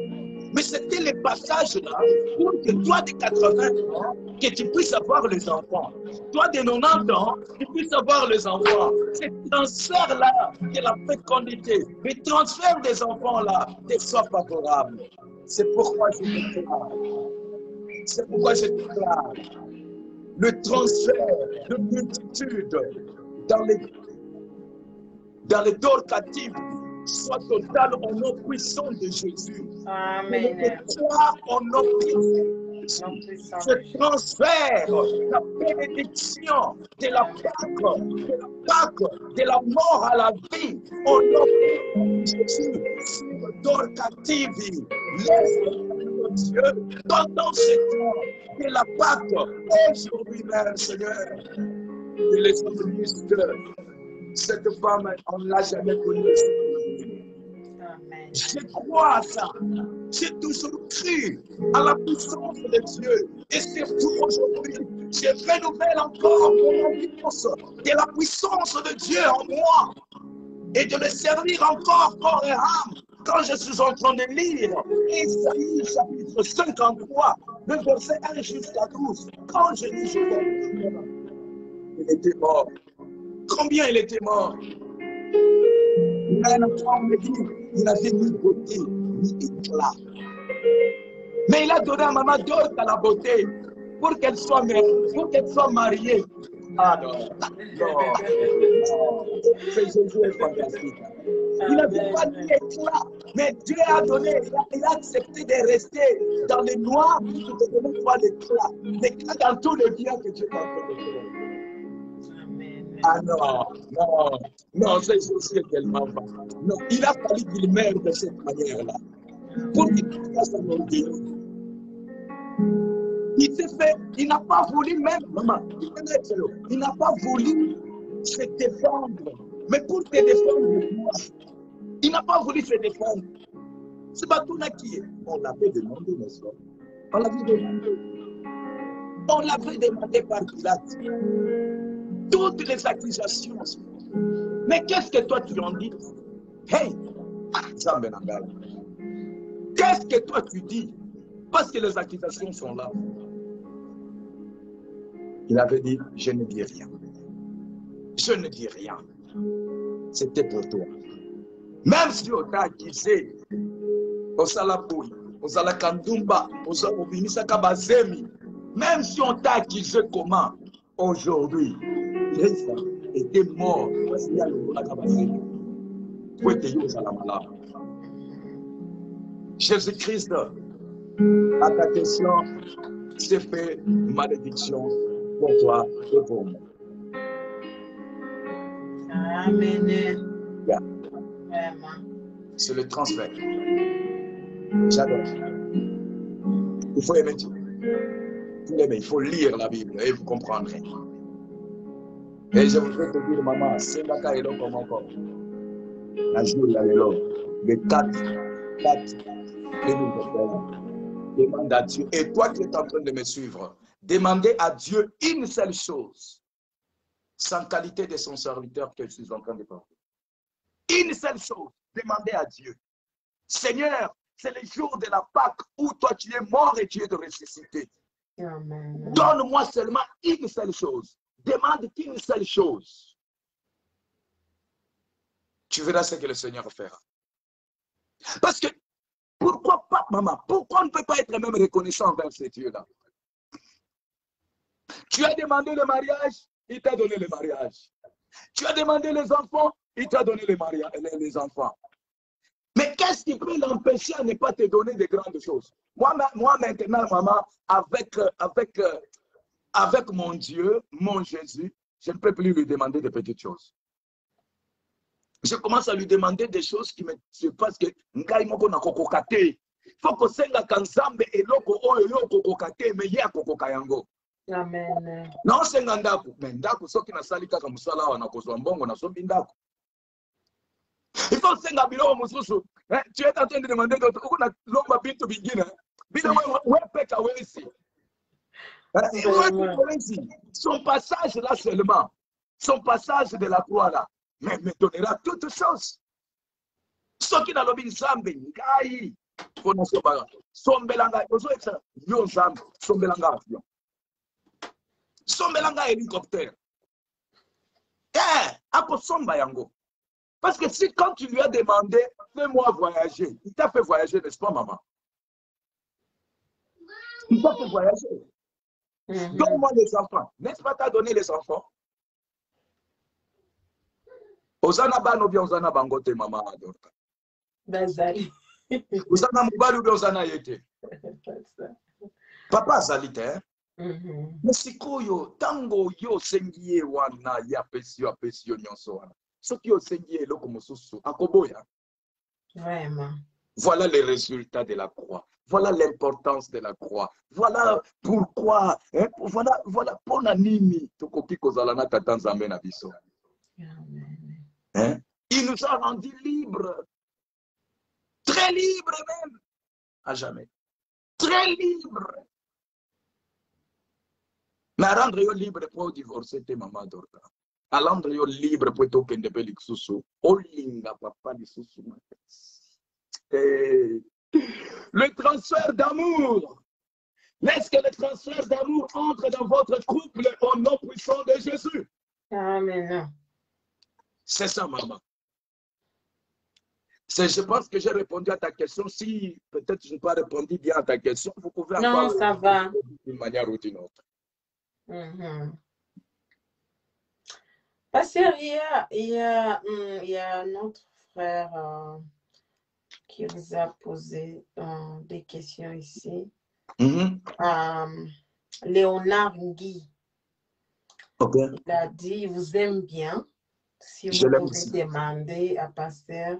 Mais c'était le passage là pour que toi de 80 ans, que tu puisses avoir les enfants. Toi de 90 ans, tu puisses avoir les enfants. Ce transfert là de la fécondité, le transfert des enfants là, te soit favorable. C'est pourquoi je déclare. C'est pourquoi je déclare le transfert de multitude dans les dors captifs soit total au nom puissant de Jésus. Amen. Au nom puissant. Ce transfert, la bénédiction de la Pâque, de la mort à la vie, au nom de Jésus, sur le dors captif, laisse Dieu, pendant ce temps de la Pâque, aujourd'hui même, Seigneur, et les ministres, cette femme, on ne l'a jamais connue. Je crois à ça. J'ai toujours cru à la puissance de Dieu. Et surtout aujourd'hui, je renouvelle encore mon ambiance de la puissance de Dieu en moi. Et de le servir encore corps et âme. Quand je suis en train de lire Isaïe chapitre 53, le verset 1 jusqu'à 12, quand je lis, il était mort. Combien il était mort? Il avait ni beauté, ni éclat. Mais il a donné à maman d'autres à la beauté pour qu'elle soit mariée. Ah non, Jésus est fantastique. Il n'avait pas d'éclat, mais Dieu a donné, il a accepté de rester dans les noirs pour te donner toi l'éclat. L'éclat dans tous les biens que Dieu t'a fait. Ah non, non, non, c'est tellement pas. Non, il a fallu qu'il meure de cette manière-là. Pour qu'il fasse son orgueil. Il s'est fait, il n'a pas voulu même, maman, il n'a pas voulu se défendre. Mais pour te défendre, moi, il n'a pas voulu se défendre. C'est Batouna qui est. On l'avait demandé, n'est-ce pas? On l'avait demandé. On l'avait demandé par Pilate. Toutes les accusations. Mais qu'est-ce que toi tu en dis? Hey, qu'est-ce que toi tu dis? Parce que les accusations sont là. Il avait dit, je ne dis rien. Je ne dis rien. C'était pour toi. Même si on t'a accusé, on s'alapoui, on s'alakandumba, on s'alakandumba, bazemi. Même si on t'a accusé comment? Aujourd'hui, Jésus était mort. Jésus-Christ, à ta question, s'est fait malédiction pour toi et pour moi. Amen. Yeah. Vraiment. C'est le transfert. J'adore. Il faut aimer Dieu. Il faut lire la Bible et vous comprendrez. Et je voudrais te dire, maman, c'est la cas et l'homme comme encore. La journée, il y a l'homme. Les 4, demande à Dieu. Et toi qui es en train de me suivre, demandez à Dieu une seule chose, sans qualité de son serviteur que je suis en train de parler. Une seule chose, demandez à Dieu. Seigneur, c'est le jour de la Pâque où toi tu es mort et tu es de ressuscité. Donne-moi seulement une seule chose. Demande qu'une seule chose. Tu verras ce que le Seigneur fera. Parce que, pourquoi pas, maman? Pourquoi on ne peut pas être même reconnaissant envers ces dieux-là? Tu as demandé le mariage, il t'a donné le mariage. Tu as demandé les enfants, il t'a donné les enfants. Mais qu'est-ce qui peut l'empêcher à ne pas te donner de grandes choses? Moi maintenant, maman, avec mon Dieu, mon Jésus, je ne peux plus lui demander de petites choses. Je commence à lui demander des choses qui me parce que ngai moko na kokokate. Faut que senga kanzambe eloko oyo yo kokokate me ya kokokayango. Amen. Non senga ndako, mais ndako soki na sali kaka musala wa na kozwa mbongo na sombi ndako. Il faut senga bilo mususu. Tu es en train de demander d'autres uko na lomba bintu bingine. Bila we peka wesi. Son passage là seulement, son passage de la croix là, mais me donnera toutes choses. Ce qui n'a pas de zambe, ngai, sombelanga, yo zambe, sombelanga avion, sombelanga hélicoptère. Ako somba yango. Parce que si quand tu lui as demandé, fais-moi voyager, il t'a fait voyager, n'est-ce pas, maman? Il t'a fait voyager. Donne-moi les enfants. N'est-ce pas t'as donné les enfants? Osana bano bien osana bangote maman adorka. Bazali. Osana mobali bien osana yete. Papa salite. Mais sikoyo tango yo sengiye wana ya pesio nyonso wana. Soki yo sengiye loko mosusu akoboya. Vraiment. Voilà les résultats de la croix. Voilà l'importance de la croix. Voilà pourquoi. Hein? Voilà pour nanimi. Hein? Il nous a rendus libres. Très libres même. À jamais. Très libres. Mais à rendre libre pour divorcer tes mamans d'orga. À rendre libre pour te kende pelik susu. Olinga papa di susu. Le transfert d'amour. Laisse que le transfert d'amour entre dans votre couple au nom puissant de Jésus. Amen. C'est ça, maman. Je pense que j'ai répondu à ta question. Si peut-être je n'ai pas répondu bien à ta question, vous pouvez encore ça va. D'une manière ou d'une autre. Parce qu'il y a notre frère qui vous a posé des questions ici. Léonard Guy. Ok. Il a dit, il vous aime bien. Si Je vous l'aime pouvez aussi. demander à Pasteur.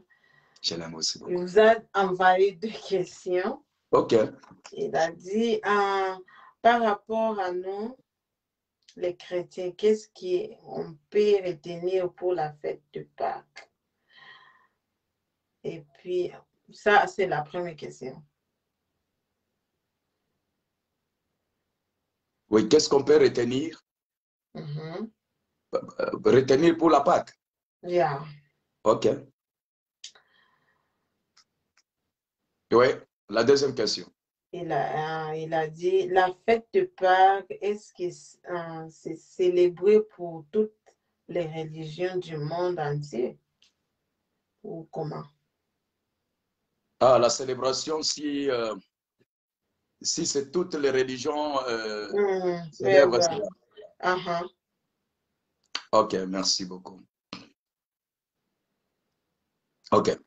Je l'aime aussi Il beaucoup. vous a envoyé 2 questions. Ok. Il a dit, par rapport à nous, les chrétiens, qu'est-ce qu'on peut retenir pour la fête de Pâques? Et puis, ça, c'est la première question. Oui, qu'est-ce qu'on peut retenir? Mhm. Retenir pour la Pâque. Yeah. Ok. Oui, la deuxième question. Il a dit, la fête de Pâques, est-ce que c'est célébré pour toutes les religions du monde entier? Ou comment? Ah, la célébration, si c'est toutes les religions célèbrent Ouais. cela. Uh-huh. Ok, merci beaucoup. Ok.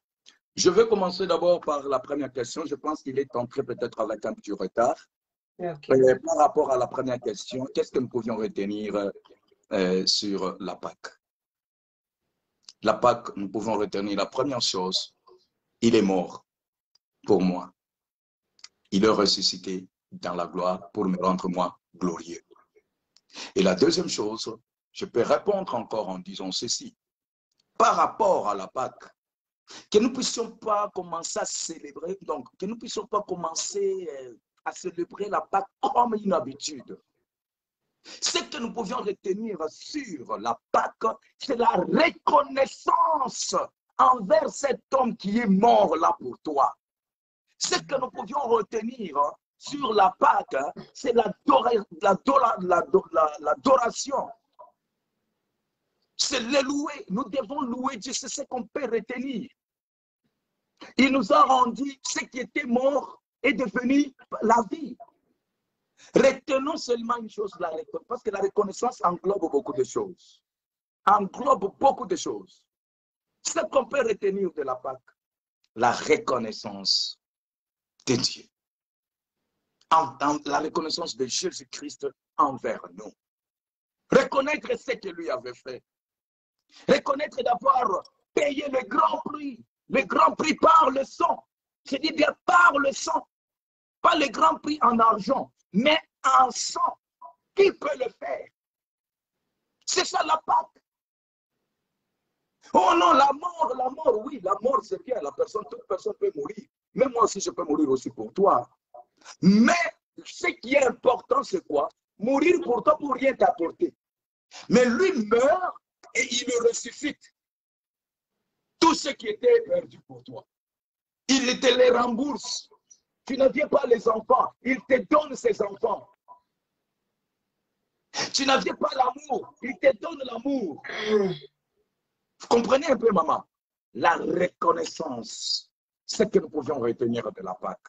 Je vais commencer d'abord par la première question. Je pense qu'il est entré peut-être avec un petit retard. Okay. Par rapport à la première question, qu'est-ce que nous pouvions retenir sur la Pâque? La Pâque, nous pouvons retenir la première chose, il est mort pour moi. Il est ressuscité dans la gloire pour me rendre moi glorieux. Et la deuxième chose, je peux répondre encore en disant ceci. Par rapport à la Pâque, que nous ne puissions pas commencer à célébrer, donc que nous ne puissions pas commencer à célébrer la Pâque comme une habitude. Ce que nous pouvions retenir sur la Pâque, c'est la reconnaissance envers cet homme qui est mort là pour toi. Ce que nous pouvions retenir sur la Pâque, c'est l'adoration. C'est le louer. Nous devons louer Dieu, c'est ce qu'on peut retenir. Il nous a rendu ce qui était mort est devenu la vie. Retenons seulement une chose, parce que la reconnaissance englobe beaucoup de choses. Englobe beaucoup de choses. Ce qu'on peut retenir de la Pâque, la reconnaissance de Dieu. La reconnaissance de Jésus-Christ envers nous. Reconnaître ce que lui avait fait. Reconnaître d'avoir payé le grand prix par le sang. Je dis bien par le sang. Pas le grand prix en argent, mais en sang. Qui peut le faire? C'est ça la Pâque. Oh non, la mort, oui, la mort c'est bien, toute personne peut mourir. Même moi aussi, je peux mourir aussi pour toi. Mais ce qui est important, c'est quoi? Mourir pour toi pour rien t'apporter. Mais lui meurt et il le ressuscite. Tout ce qui était perdu pour toi. Il te les rembourse. Tu n'avais pas les enfants, il te donne ses enfants. Tu n'avais pas l'amour, il te donne l'amour. Vous comprenez un peu, maman? La reconnaissance, c'est ce que nous pouvions retenir de la Pâque.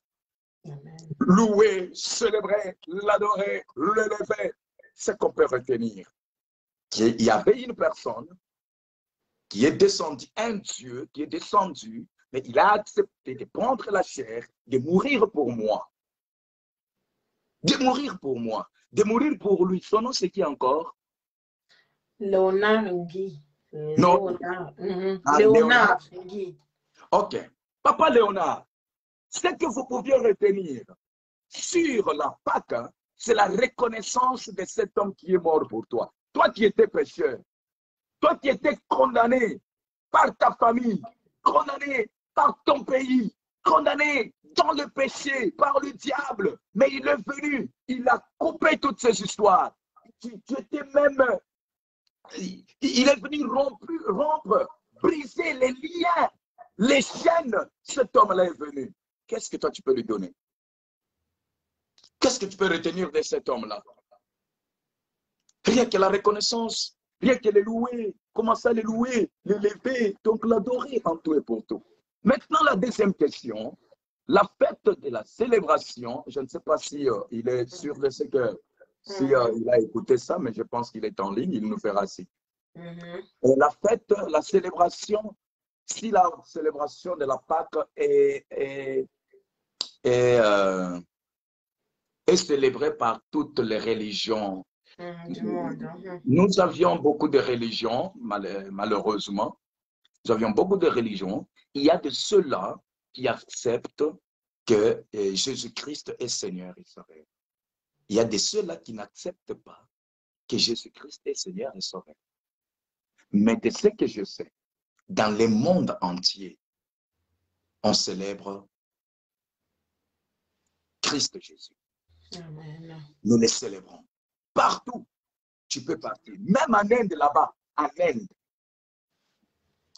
Louer, célébrer, l'adorer, l'élever, c'est ce qu'on peut retenir. Il y avait une personne qui est descendue, un Dieu qui est descendu, mais il a accepté de prendre la chair, de mourir pour moi. De mourir pour moi, de mourir pour lui. Son nom, c'est qui encore? Léonard Ngui. Non. Léonard Ngui. Ok. Papa Léonard, ce que vous pouviez retenir sur la Pâque, c'est la reconnaissance de cet homme qui est mort pour toi. Toi qui étais pécheur, toi qui étais condamné par ta famille, condamné par ton pays, condamné dans le péché par le diable, mais il est venu, il a coupé toutes ces histoires. Tu étais même, il est venu rompre, briser les liens, les chaînes. Cet homme-là est venu. Qu'est-ce que toi tu peux lui donner? Qu'est-ce que tu peux retenir de cet homme-là? Rien que la reconnaissance, rien que le louer, commencer à le louer, l'élever, donc l'adorer en tout et pour tout. Maintenant, la deuxième question, la fête de la célébration, je ne sais pas si il est sûr de ce que, si il a écouté ça, mais je pense qu'il est en ligne, il nous fera signe. La fête, la célébration, si la célébration de la Pâque est célébrée par toutes les religions, Du monde. Nous avions beaucoup de religions, malheureusement. Nous avions beaucoup de religions. Il y a de ceux-là qui acceptent que Jésus-Christ est Seigneur et Sauveur. Il y a de ceux-là qui n'acceptent pas que Jésus-Christ est Seigneur et Sauveur. Mais de ce que je sais, dans le monde entier, on célèbre Christ Jésus. Amen. Nous les célébrons. Partout, tu peux partir. Même en Inde, là-bas, en Inde,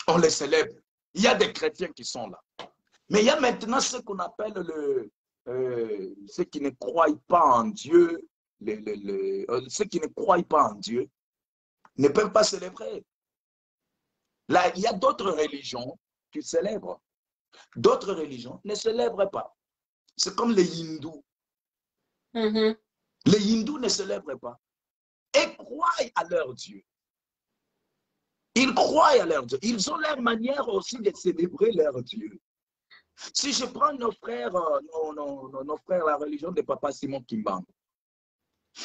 on les célèbre. Il y a des chrétiens qui sont là. Mais il y a maintenant ce qu'on appelle ceux qui ne croient pas en Dieu, ceux qui ne croient pas en Dieu ne peuvent pas célébrer. Là, il y a d'autres religions qui célèbrent. D'autres religions ne célèbrent pas. C'est comme les hindous. Les hindous ne célèbrent pas. Et croient à leur Dieu. Ils croient à leur Dieu. Ils ont leur manière aussi de célébrer leur Dieu. Si je prends nos frères, nos frères, la religion de Papa Simon Kimbangu,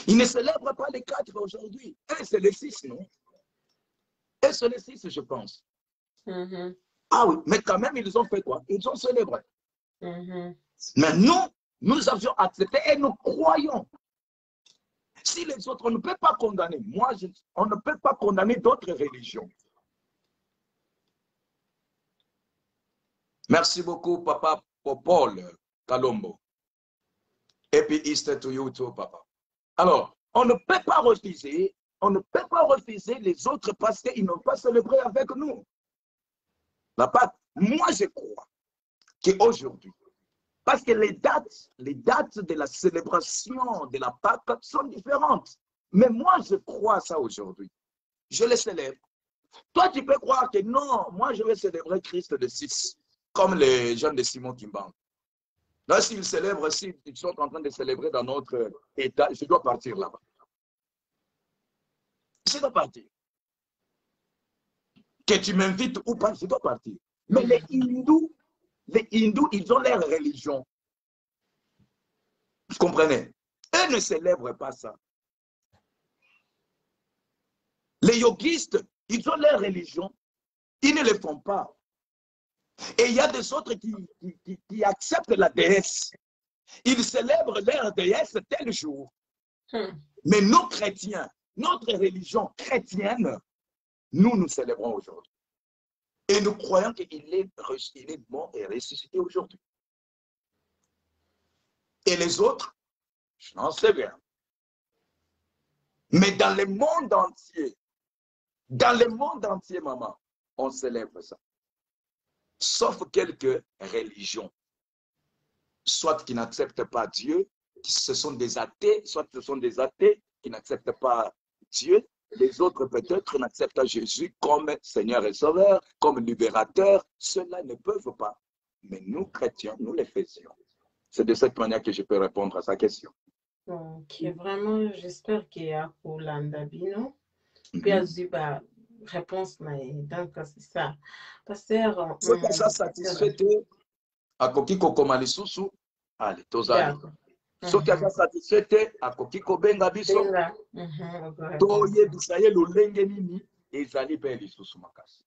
ils ne célèbrent pas les 4 aujourd'hui. Et c'est les 6, non? Et c'est les 6, je pense. Ah oui, mais quand même, ils ont fait quoi? Ils ont célébré. Mais nous avions accepté et nous croyons. Si les autres, on ne peut pas condamner. On ne peut pas condamner d'autres religions. Merci beaucoup, Papa Paul Kalombo. Et puis, Easter to you too, Papa. Alors, on ne peut pas refuser les autres parce qu'ils n'ont pas célébré avec nous. La Pâque, moi, je crois qu'aujourd'hui, parce que les dates de la célébration de la Pâque sont différentes. Mais moi, je crois à ça aujourd'hui. Je les célèbre. Toi, tu peux croire que non, moi, je vais célébrer Christ le 6, comme les gens de Simon Kimbangu. Là, s'ils célèbrent, s'ils sont en train de célébrer dans notre état, je dois partir là-bas. Je dois partir. Que tu m'invites ou pas, je dois partir. Mais les hindous, ils ont leur religion. Vous comprenez? Eux ne célèbrent pas ça. Les yogistes, ils ont leur religion. Ils ne le font pas. Et il y a des autres qui acceptent la déesse. Ils célèbrent leur déesse tel jour. Mais nos chrétiens, notre religion chrétienne, nous célébrons aujourd'hui. Et nous croyons qu'il est mort et ressuscité aujourd'hui. Et les autres, je n'en sais rien. Mais dans le monde entier, maman, on célèbre ça. Sauf quelques religions, soit qui n'acceptent pas Dieu, ce sont des athées, soit ce sont des athées qui n'acceptent pas Dieu. Les autres peut-être n'acceptent pas Jésus comme Seigneur et Sauveur, comme libérateur. Ceux-là ne peuvent pas. Mais nous, chrétiens, nous les faisions. C'est de cette manière que je peux répondre à sa question. Ok, vraiment, j'espère qu'il y a pour l'Andabino. Puis, réponse, donc c'est ça. Pasteur, ce que ça satisfait, à Kokiko Komalisusu, allez, tozali. Ce qui a satisfait, à Kokiko Benga Biso, Toye Bisaye Lulenge Nini, ezali pe lisusu makasi.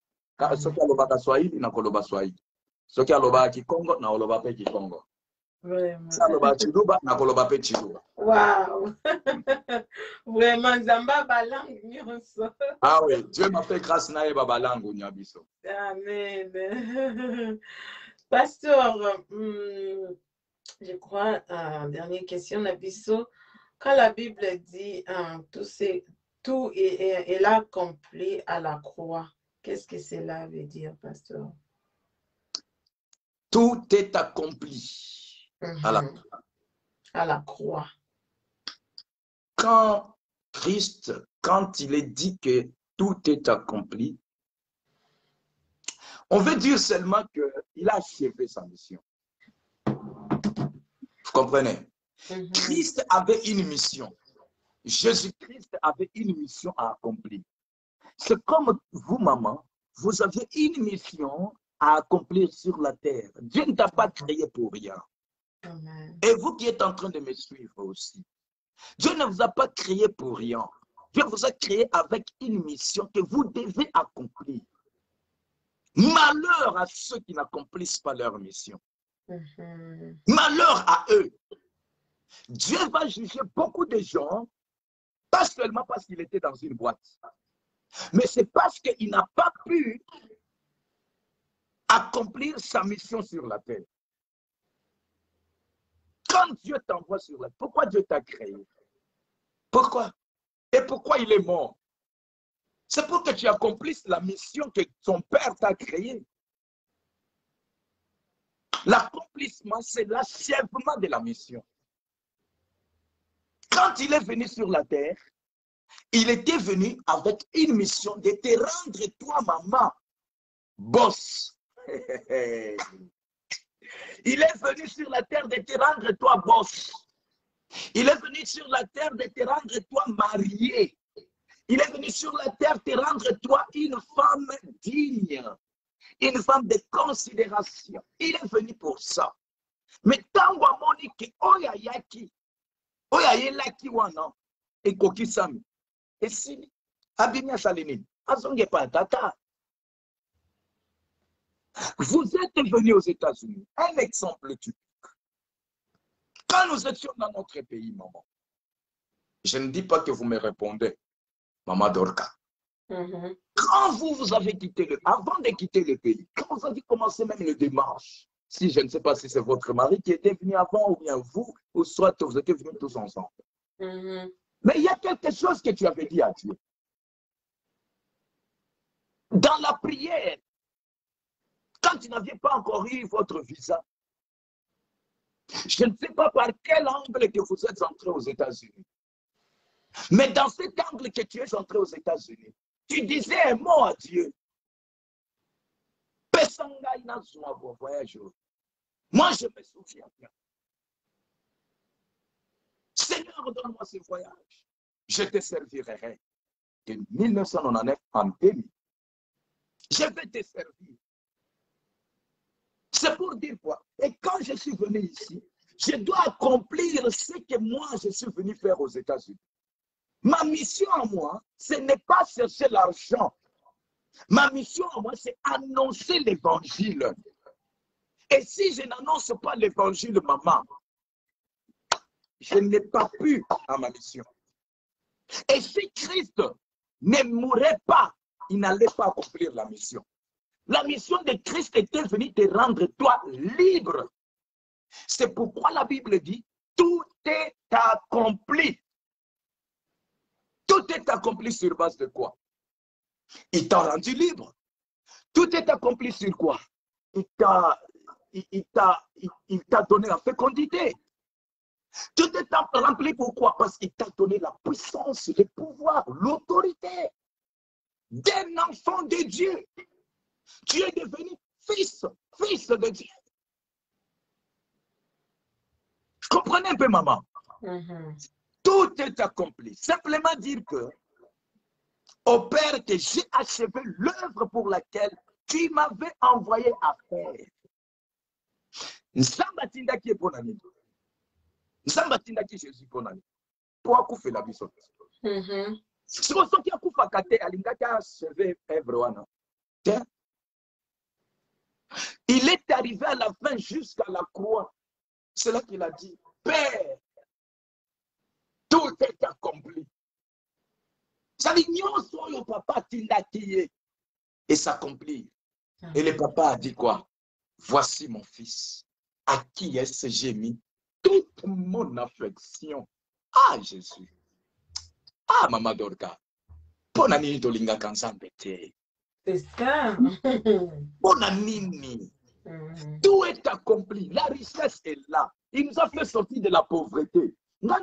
Ce qui a l'oba Swahili, na koloba Swahili. Ce qui a l'oba Kikongo, na oloba pe Kikongo. Ça l'oba Chiluba, na koloba pe Chiluba. Wow! Vraiment, Zamba Balang nyonso. Ah oui, Dieu m'a fait grâce na eba balangu nyabiso. Amen. Pasteur, je crois, dernière question, Nabiso. Quand la Bible dit tout est accompli à la croix, qu'est-ce que cela veut dire, Pasteur? Tout est accompli à la croix. Quand Christ, quand il est dit que tout est accompli, on veut dire seulement qu'il a achevé sa mission. Vous comprenez? Christ avait une mission. Jésus-Christ avait une mission à accomplir. C'est comme vous, maman, vous avez une mission à accomplir sur la terre. Dieu ne t'a pas créé pour rien. Et vous qui êtes en train de me suivre aussi, Dieu ne vous a pas créé pour rien. Dieu vous a créé avec une mission que vous devez accomplir. Malheur à ceux qui n'accomplissent pas leur mission. Malheur à eux. Dieu va juger beaucoup de gens, pas seulement parce qu'il était dans une boîte, mais c'est parce qu'il n'a pas pu accomplir sa mission sur la terre. Quand Dieu t'envoie sur la terre, pourquoi Dieu t'a créé? Pourquoi? Et pourquoi il est mort? C'est pour que tu accomplisses la mission que ton Père t'a créée. L'accomplissement, c'est l'achèvement de la mission. Quand il est venu sur la terre, il était venu avec une mission de te rendre, toi, maman, boss. Il est venu sur la terre de te rendre, toi, boss. Il est venu sur la terre de te rendre, toi, marié. Il est venu sur la terre te rendre, toi, une femme digne, une femme de considération. Il est venu pour ça. Mais tant que oyayaki, oyayelaki wana, et kokisami, et si, abimia salinine, azonge pas tata. Vous êtes venu aux États-Unis. Un exemple typique. Quand nous étions dans notre pays, maman, je ne dis pas que vous me répondez, maman Dorka. Quand vous avez quitté le... Avant de quitter le pays, quand vous avez commencé même les démarches, si je ne sais pas si c'est votre mari qui était venu avant ou bien vous, ou soit vous étiez venus tous ensemble. Mais il y a quelque chose que tu avais dit à Dieu. Dans la prière, quand tu n'aviez pas encore eu votre visa, je ne sais pas par quel angle que vous êtes entré aux États-Unis. Mais dans cet angle que tu es entré aux États-Unis, tu disais un mot à Dieu. Moi, je me souviens bien. Seigneur, donne-moi ce voyage. Je te servirai de 1999 en 2000. Je vais te servir. C'est pour dire quoi? Et quand je suis venu ici, je dois accomplir ce que moi, je suis venu faire aux États-Unis. Ma mission à moi, ce n'est pas chercher l'argent. Ma mission à moi, c'est annoncer l'évangile. Et si je n'annonce pas l'évangile, maman, je n'ai pas pu à ma mission. Et si Christ ne mourait pas, il n'allait pas accomplir la mission. La mission de Christ était venue te rendre toi libre. C'est pourquoi la Bible dit, tout est accompli. Tout est accompli sur base de quoi? Il t'a rendu libre. Tout est accompli sur quoi? Il t'a donné la fécondité. Tout est rempli pourquoi? Parce qu'il t'a donné la puissance, le pouvoir, l'autorité d'un enfant de Dieu. Tu es devenu fils de Dieu. Comprenez un peu, maman? Tout est accompli. Simplement dire que, au Père, que j'ai achevé l'œuvre pour laquelle tu m'avais envoyé à faire. Nsambatinda qui est pour l'année. Nsambatinda qui Jésus pour l'année. Pour couper la bisote. Si vous avez coupé la carte, alinga qui a achevé l'œuvre. Il est arrivé à la fin jusqu'à la croix. C'est là qu'il a dit, Père, tout est accompli. Ça dit, nous papa et s'accomplir. Et le papa a dit quoi? Voici mon fils, à qui est-ce que j'ai mis toute mon affection. Ah, Jésus. Ah, Maman Dorka. Bon ami, Dolinga Kansambete. C'est ça. Bon ami. Tout est accompli. La richesse est là. Il nous a fait sortir de la pauvreté. Non,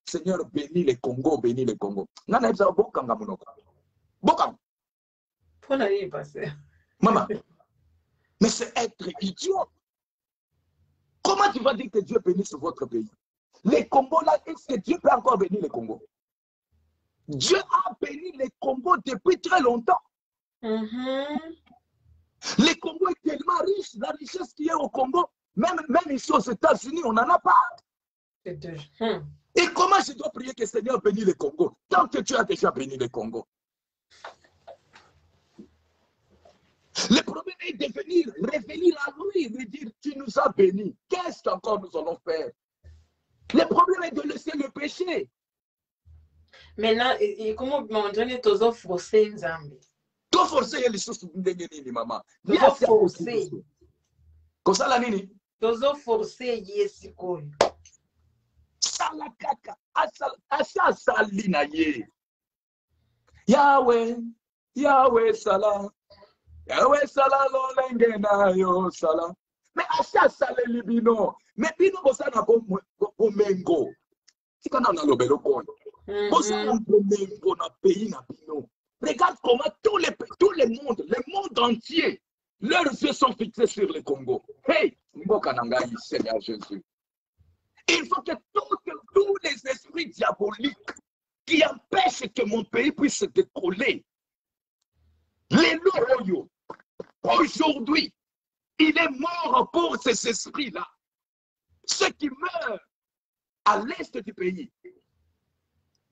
Seigneur, bénis le Congo, bénis le Congo. Maman, mais c'est être idiot. Comment tu vas dire que Dieu bénisse votre pays? Les Congo là, est-ce que Dieu peut encore bénir le Congo? Dieu a béni le Congo depuis très longtemps. Le Congo est tellement riche, la richesse qui est au Congo, même ici aux États-Unis, on n'en a pas. Et comment je dois prier que le Seigneur bénisse le Congo, tant que tu as déjà béni le Congo? Le problème est de venir revenir à lui, lui dire, tu nous as bénis. Qu'est-ce qu'encore nous allons faire? Le problème est de laisser le péché. Maintenant, comment m'entendre toujours forcer Nzambe? Tu forcer les choses ndenge nini mama? Toujours forcer. Kosala nini? Toujours forcer Yesu koyo. Sala kaka, asa sali na ye. Yahweh, Yahweh sala. Yahweh sala lo lenge na yo sala. Mais asa sale libino. Mais bino bosana bomengo. Tika na lobelo koyo. Bosana bomengo na pays na bino. Regarde comment tout le monde entier, leurs yeux sont fixés sur le Congo. Hey, Mboka Nangaï, Seigneur Jésus. Il faut que tous les esprits diaboliques qui empêchent que mon pays puisse se décoller, les loyaux, aujourd'hui, il est mort pour ces esprits-là. Ceux qui meurent à l'est du pays.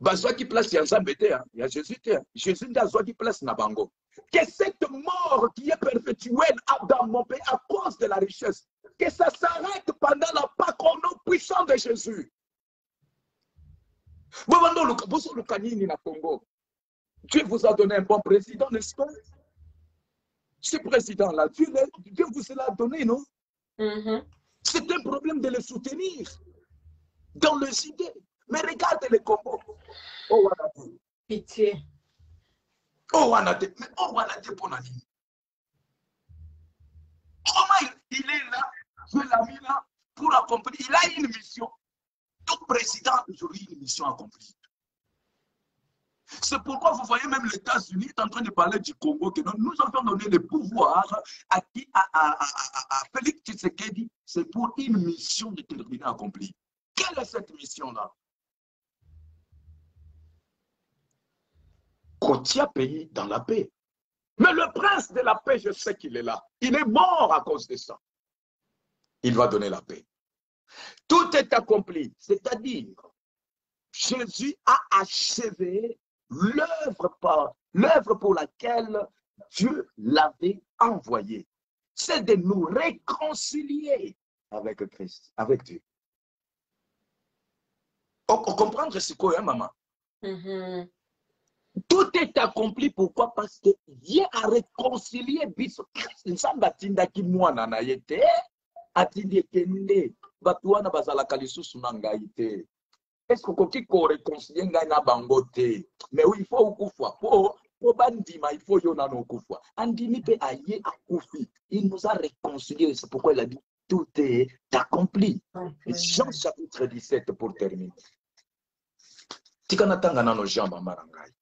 Bazwa qui place ensemble, il y a Jésus, Jésus n'a qui place na bango. Que cette mort qui est perpétuelle dans mon pays à cause de la richesse, que ça s'arrête pendant la Pâque au nom puissant de Jésus. Dieu vous a donné un bon président, n'est-ce pas? Ce président-là, Dieu vous l'a donné, non? C'est un problème de le soutenir dans les idées. Mais regardez le Congo. Oh, pitié. Oh, Wanate. Mais oh, Wanate pour Nani. Comment il est là, je l'ai mis là pour accomplir. Il a une mission. Tout président a toujours une mission accomplie. C'est pourquoi vous voyez même les États-Unis en train de parler du Congo, que nous avons donné le pouvoir à Félix Tshisekedi. C'est pour une mission déterminée accomplie. Quelle est cette mission-là? Kotia pays dans la paix. Mais le prince de la paix, je sais qu'il est là. Il est mort à cause de ça. Il va donner la paix. Tout est accompli. C'est-à-dire, Jésus a achevé l'œuvre pour laquelle Dieu l'avait envoyé. C'est de nous réconcilier avec Christ, avec Dieu. On comprend ce quoi, hein, maman? Tout est accompli. Pourquoi? Parce que Dieu a réconcilié biso. Nzambe atindaki mwana na ye te, atindi ekende bato wana bazalaka lisusu na ngai te. Est-ce que koki ko réconcilier ngai na bango te? Mais oui, il faut okufa. Po bandima, il faut yona no okufa. Andimi pe aye akufi. Il nous a réconciliés. C'est pourquoi il a dit tout est accompli. Jean chapitre 17 pour terminer. Tikanatanga nano Jean Marangai.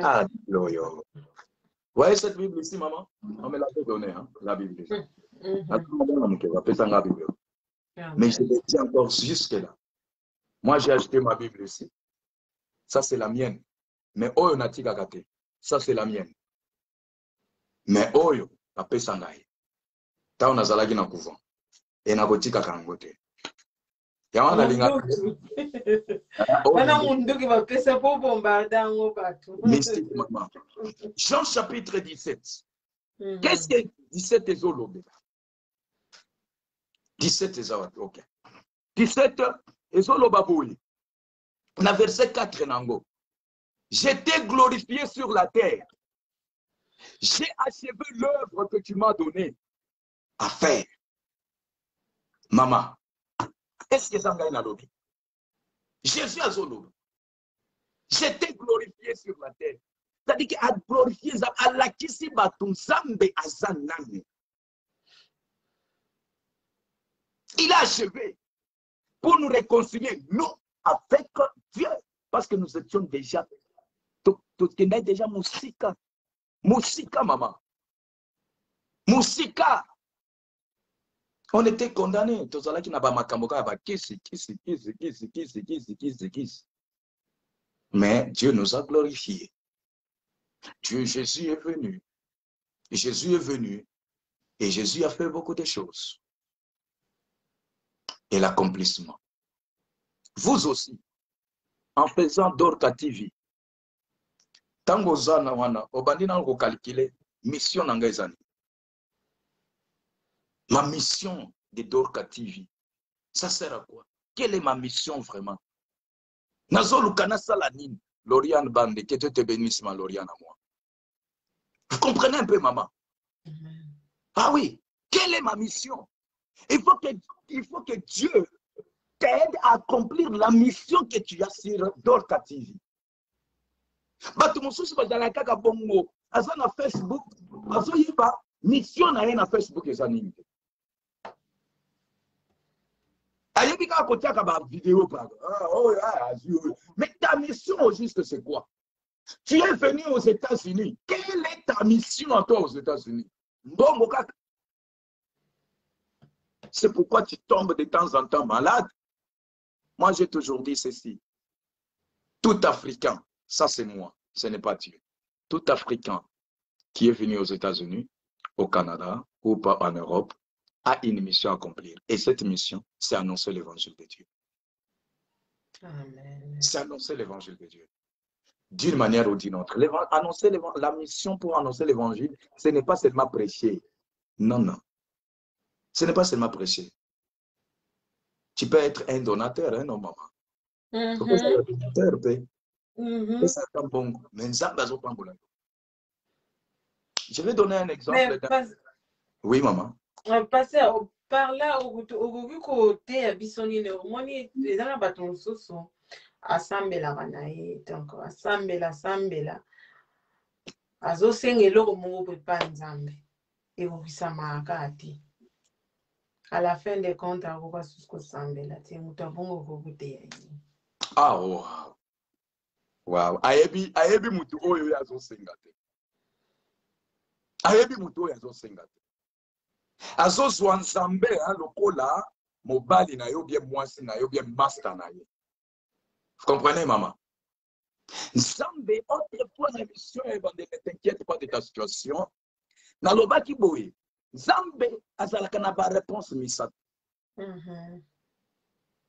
Ah, yo. Vous voyez cette Bible ici, maman? On me l'avait donnée, hein, la Bible ici. Mais je l'ai dit encore jusque-là. Moi, j'ai acheté ma Bible ici. Ça, c'est la mienne. Mais Oyo Natika Kate, ça, c'est la mienne. Mais Oyo, la Pesangaï. Ta on a zalagi na couvent. Et na botika kangote. Mystique, maman. Jean chapitre 17. Qu'est-ce que 17 est zolobe? 17 est zolobe, ok. 17 est zolobe. On a verset 4 nango. J'étais glorifié sur la terre. J'ai achevé l'œuvre que tu m'as donnée à faire. Maman. Est-ce que ça m'a dit? Jésus a zolo. J'étais glorifié sur la terre. C'est-à-dire qu'il a glorifié Allah qui s'y batou Zambe Azanane. Il a achevé pour nous réconcilier, nous, avec Dieu. Parce que nous étions déjà, tout est déjà Moussika. Moussika, maman. Moussika. On était condamnés. Mais Dieu nous a glorifiés. Jésus est venu. Jésus est venu. Et Jésus a fait beaucoup de choses. Et l'accomplissement. Vous aussi, en faisant Dorka TV. Tango zana wana, obandi na ko calculer mission nanga ezani. Ma mission de Dorka TV, ça sert à quoi? Quelle est ma mission vraiment? Nazolu kana salanine, Lauriane Bande, que Dieu te bénisse ma Lauriane à moi. Vous comprenez un peu, maman? Ah oui, quelle est ma mission? Il faut que Dieu t'aide à accomplir la mission que tu as sur Dorka TV. Bato mosusu bazala kaka bongo, aza na Facebook, azo yiba mission na ye na Facebook eza nini? Ayebi kaka kotiaka ba vidéo par. Mais ta mission au juste c'est quoi? Tu es venu aux États-Unis. Quelle est ta mission à toi aux États-Unis? Bongo kaka. C'est pourquoi tu tombes de temps en temps malade. Moi, j'ai toujours dit ceci. Tout Africain, ça c'est moi, ce n'est pas Dieu. Tout Africain qui est venu aux États-Unis, au Canada ou pas en Europe, a une mission à accomplir. Et cette mission, c'est annoncer l'évangile de Dieu. C'est annoncer l'évangile de Dieu. D'une manière ou d'une autre. La mission pour annoncer l'évangile, ce n'est pas seulement prêcher. Non, non. Ce n'est pas seulement prêcher. Tu peux être un donateur, hein, non, maman? Je vais donner un exemple. Oui, maman. Passer par là, au côté à Bissonine, au moins, les gens bâton soso, assemble la manaï, donc assemble la. Azo sengelo mo pepa nzambe. Et vous ça marquati. À la fin des comptes, à vous voir ce que semble là, c'est un bon côté. Ah, wow. Wow. Ayebi mutu oyo yazo sengate. Ayebi mutu oyo yazo sengate. Azo zwa nzambe lokola mobali na yo bien mwasi na yo bien master na ye. Vous comprenez, maman? Nzambe, autrefois la mission ne t'inquiète pas de ta situation. Na lobaki boye. Nzambe azalaka na ba réponse misatu.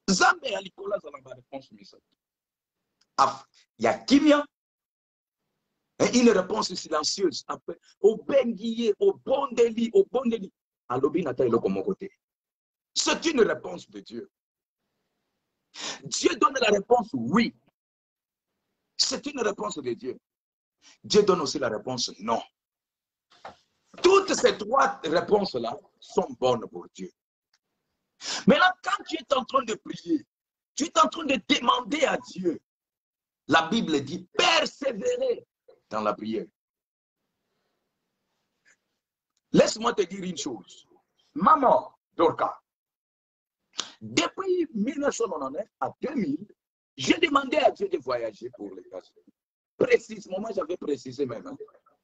Nzambe alikola azalaka ba réponse misatu. Ya kimia, une réponse silencieuse. Après, au bengiye, au bondeli. Alobi nata eloko mon côté. C'est une réponse de Dieu. Dieu donne la réponse oui. C'est une réponse de Dieu. Dieu donne aussi la réponse non. Toutes ces trois réponses-là sont bonnes pour Dieu. Maintenant, quand tu es en train de prier, tu es en train de demander à Dieu. La Bible dit persévérer dans la prière. Laisse-moi te dire une chose. Maman Dorka, depuis 1999 à 2000, j'ai demandé à Dieu de voyager pour les États-Unis. Précisément, moi j'avais précisé même. Hein.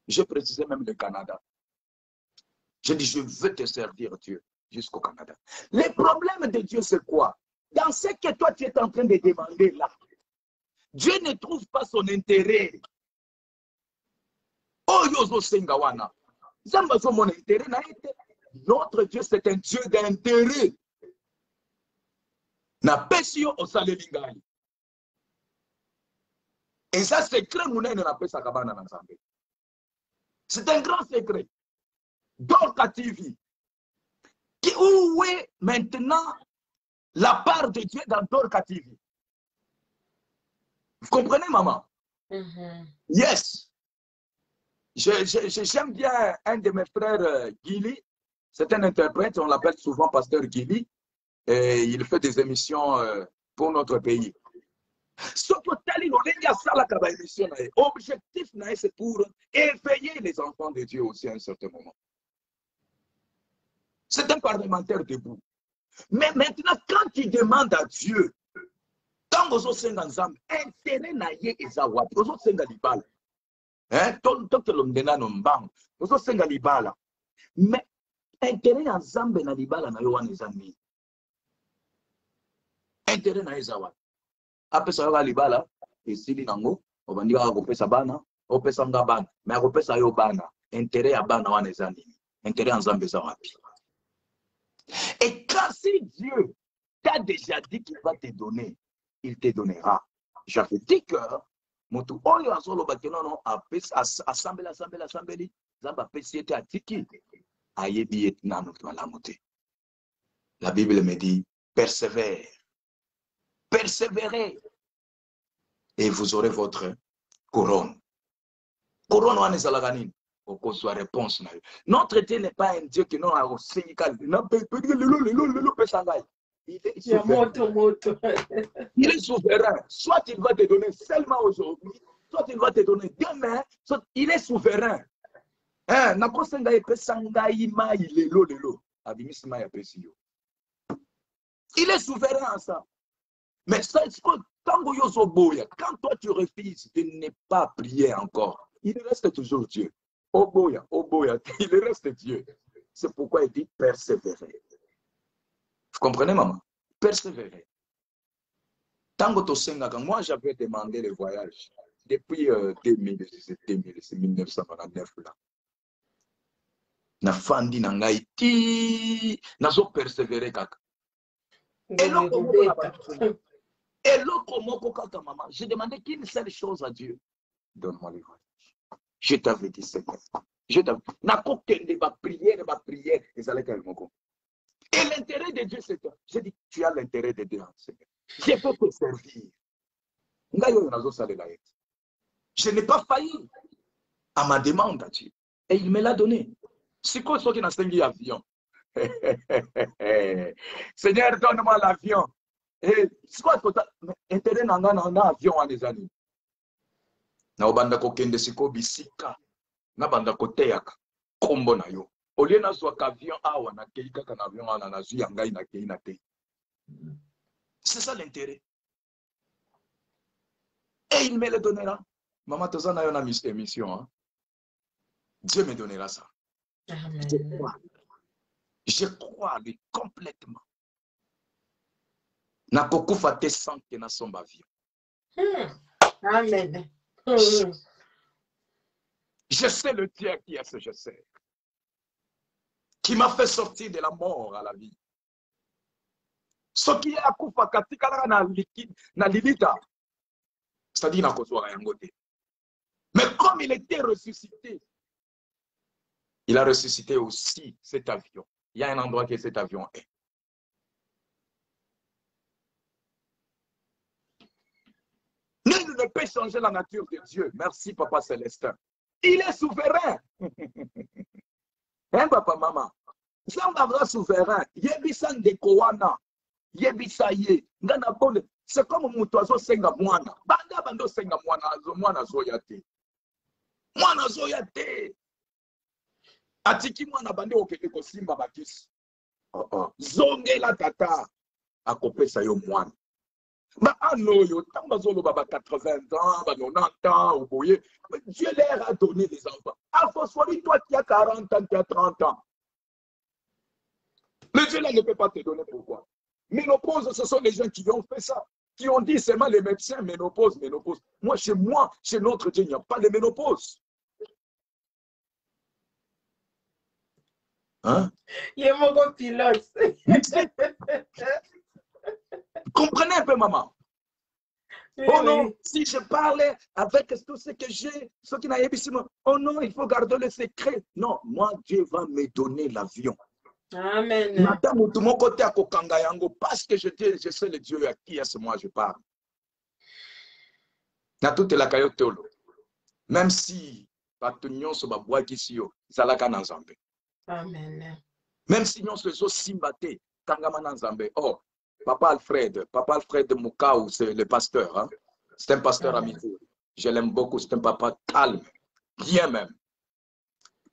J'ai précisé même le Canada. J'ai dit, je veux te servir Dieu jusqu'au Canada. Le problème de Dieu, c'est quoi? Dans ce que toi tu es en train de demander là, Dieu ne trouve pas son intérêt. Oh, yozo sengawana. Zambazo mon intérêt n'a été. Notre Dieu, c'est un Dieu d'intérêt. Na pesio osalelingai. Et ça, c'est secret, c'est un grand secret. Dorka TV. Où est maintenant la part de Dieu dans Dorka TV? Vous comprenez, maman? Yes. J'aime bien un de mes frères, Gili. C'est un interprète, on l'appelle souvent Pasteur Gili. Et il fait des émissions pour notre pays. Objectif, c'est pour éveiller les enfants de Dieu aussi à un certain moment. C'est un parlementaire debout. Mais maintenant, quand tu demandes à Dieu, quand vous avez ensemble, intérêt naïe et zawat, vous avez libala. Hein? Vous avez libala. Mais intérêt ensemble na libala na yoan ezami. Intérêt na zawat. Après ça, libala, et si nango, on va dire à sa bana, on peut s'en bana, mais on peut s'aller au bana. Intérêt à bana wan ezami. Intérêt ensemble zawat. Et quand si Dieu t'a déjà dit qu'il va te donner, il te donnera. J'avais dit que moto oyo azolo bakeno non assemblée zamba pesi ete atiki ayebi et nanu malamu te. La Bible me dit persévère, persévérez et vous aurez votre couronne. Couronne wana ezalaka nini? Okozwa réponse na yo. Notre Dieu n'est pas un Dieu qui non a osengika na lelo pesa ngai. Il est souverain. Il est souverain. Soit il va te donner seulement aujourd'hui, soit il va te donner demain, soit il est souverain. Hein, na kosenga epesa ngai mai lelo abimisi mai apesi yo. Il est souverain à ça. Mais ça, quand toi tu refuses de ne pas prier encore, il reste toujours Dieu. Oboya, il reste Dieu. C'est pourquoi il dit persévérer. Vous comprenez, maman? Persévérer. Tango to sengaka, moi j'avais demandé le voyage depuis 1999 là. Na fandi na ngai ti nazo persévérer kaka. Et là, maman, j'ai demandé qu'une seule chose à Dieu. Donne-moi le voyage. Je t'avais dit, Seigneur. Je t'avais dit. Et l'intérêt de Dieu, c'est toi. J'ai dit, tu as l'intérêt de Dieu, Seigneur. Je peux te servir. Je n'ai pas failli à ma demande à Dieu. Et il me l'a donné. C'est quoi ce qui n'a pas un avion? Seigneur, donne-moi l'avion. C'est quoi intérêt dans un avion en des années? Na obanda kokende siko bisika na banda koteaka kombo na yo. Olie na zwa avion awa na keika kana avion ana na zwi ngai na keina te. C'est ça l'intérêt. Et il me le donnera. Maman tozana yo na émission hein. Dieu me donnera ça. Amen. Je crois complètement. Na kokufa te sans que na somba avion. Amen. Je sais le Dieu qui est ce je sais. Qui m'a fait sortir de la mort à la vie. Ce qui est à kufa katika na liquide na lilita. C'est-à-dire na kozwa yangote. Mais comme il était ressuscité, il a ressuscité aussi cet avion. Il y a un endroit que cet avion est. Nul ne peut changer la nature de Dieu. Merci, Papa Célestin. Il est souverain. Hein, papa, maman? Zamba souverain. Yebisa ndekowana. Yebisa ye. C'est comme mon oiseau senga mwana. Bando senga mwana zoyate. Mwana zoyate. Atiki mwana bande okete ko simba bakisi. Zongela tata akopesa yo mwana. Ba anoyo tamba zolo baba 80 ans, ba 90 ans, vous voyez, Dieu leur a donné des enfants. Alphonsori, toi qui as 40 ans, qui as 30 ans. Le Dieu là ne peut pas te donner pourquoi. Ménopause, ce sont les gens qui ont fait ça, qui ont dit seulement les médecins ménopause. Moi, chez notre Dieu, il n'y a pas de ménopause. Hein? Il est mon pilote. Comprenez un peu, maman. Oui, Oh non, oui. si je parlais avec tout ce que j'ai, ce qui n'a pas ici, oh non, il faut garder le secret. Non, moi, Dieu va me donner l'avion. Amen. Madame, de mon côté, à Kokangayango, parce que je sais le Dieu à qui est-ce moi je parle. Na toute la kayotolo. Même si, Patunion se boit ici, Zalaka Nanzambe. Amen. Même si nous sommes Simbate, Tangama Nanzambe. Oh, Papa Alfred Moukao, c'est le pasteur. Hein? C'est un pasteur ami. Je l'aime beaucoup, c'est un papa calme, bien même.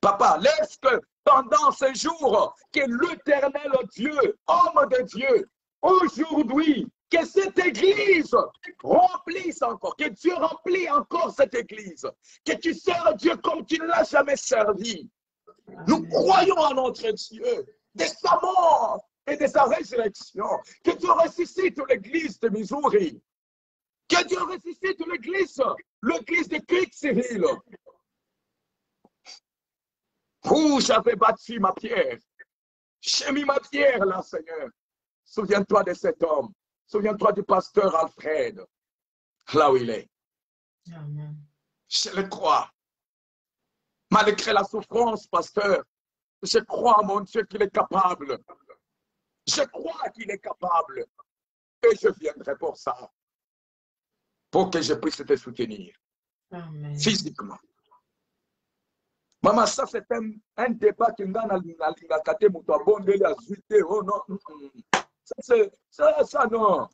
Papa, laisse que pendant ces jours, que l'Éternel Dieu, homme de Dieu, aujourd'hui, que cette église remplisse encore, que Dieu remplit encore cette église, que tu sers Dieu comme tu ne l'as jamais servi. Nous croyons en notre Dieu, de sa mort et de sa résurrection. Que Dieu ressuscite l'église de Missouri. Que Dieu ressuscite l'église de Cricksville. Où j'avais bâti ma pierre. J'ai mis ma pierre là, Seigneur. Souviens-toi de cet homme. Souviens-toi du pasteur Alfred. là où il est. Amen. Je le crois. Malgré la souffrance, pasteur, je crois, mon Dieu, qu'il est capable. Je crois qu'il est capable. Et je viendrai pour ça. Pour que je puisse te soutenir. Amen. Physiquement. Maman, ça c'est un débat qui n'a pas été abondé à zuiter. Oh non. Ça non.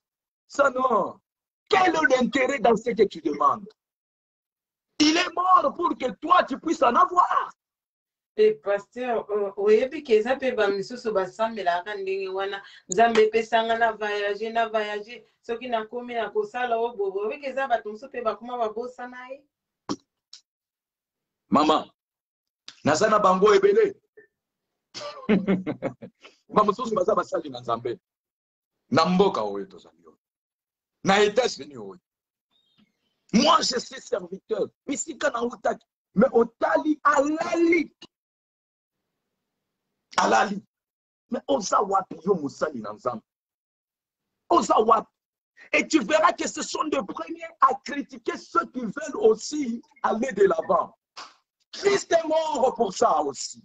Ça non. Quel est l'intérêt dans ce que tu demandes? Il est mort pour que toi tu puisses en avoir. Et pasteur, oyebi keza pe ba misusu basamelaka ndenge wana nzambe epesanga na voyage soki nakomi na kosala o bobo oyebi keza bato mosusu pe bakoma babosana ye. Maman, naza na bango ebele. Bamosusu baza basali na nzambe. Na mboka oyo tozali oyo. Na États-Unis oyo. Moi je suis serviteur. Bisika na utaki. Mais otali alali. Alali. Mais oza wapi yo musali na nzambe. Oza wapi. Et tu verras que ce sont les premiers à critiquer ceux qui veulent aussi aller de l'avant. Christ est mort pour ça aussi.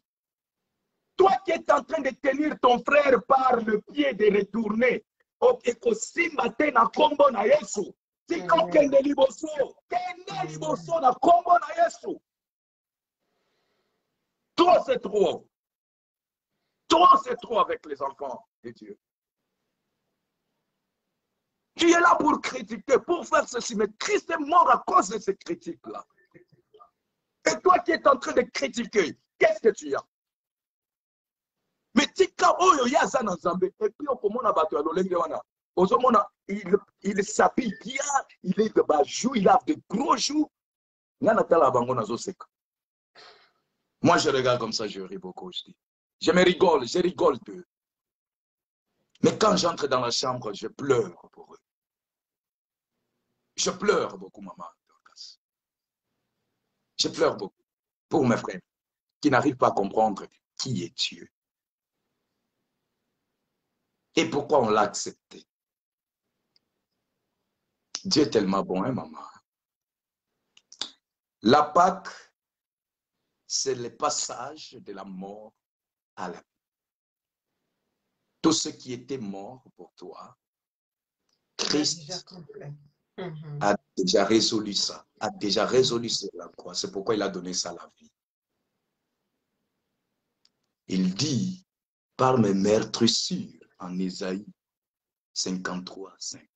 Toi qui es en train de tenir ton frère par le pied de retourner au Ekosimba te na kombo na Yesu. Si kende liboso na kombo na Yesu. Trop c'est trop. Trop c'est trop avec les enfants de Dieu. Tu es là pour critiquer, pour faire ceci, mais Christ est mort à cause de ces critiques-là. Et toi qui es en train de critiquer, qu'est-ce que tu as? Mais tika oyo yaza na nzambe et puis okomona bato ya lolenge wana ozomona il s'habille bien, il est de bajou, il a de gros joues. Ngana tala bango nazo seka. Moi je regarde comme ça, je ris beaucoup, je dis. Je rigole d'eux. Mais quand j'entre dans la chambre, je pleure pour eux. Je pleure beaucoup, maman. Je pleure beaucoup pour mes frères qui n'arrivent pas à comprendre qui est Dieu. Et pourquoi on l'a accepté. Dieu est tellement bon, hein, maman. La Pâque, c'est le passage de la mort à la vie. Tout ce qui était mort pour toi, Christ a déjà résolu ça, a déjà résolu sur la croix. C'est pourquoi il a donné ça à la vie. Il dit, par mes meurtrissures, en Ésaïe 53, 5,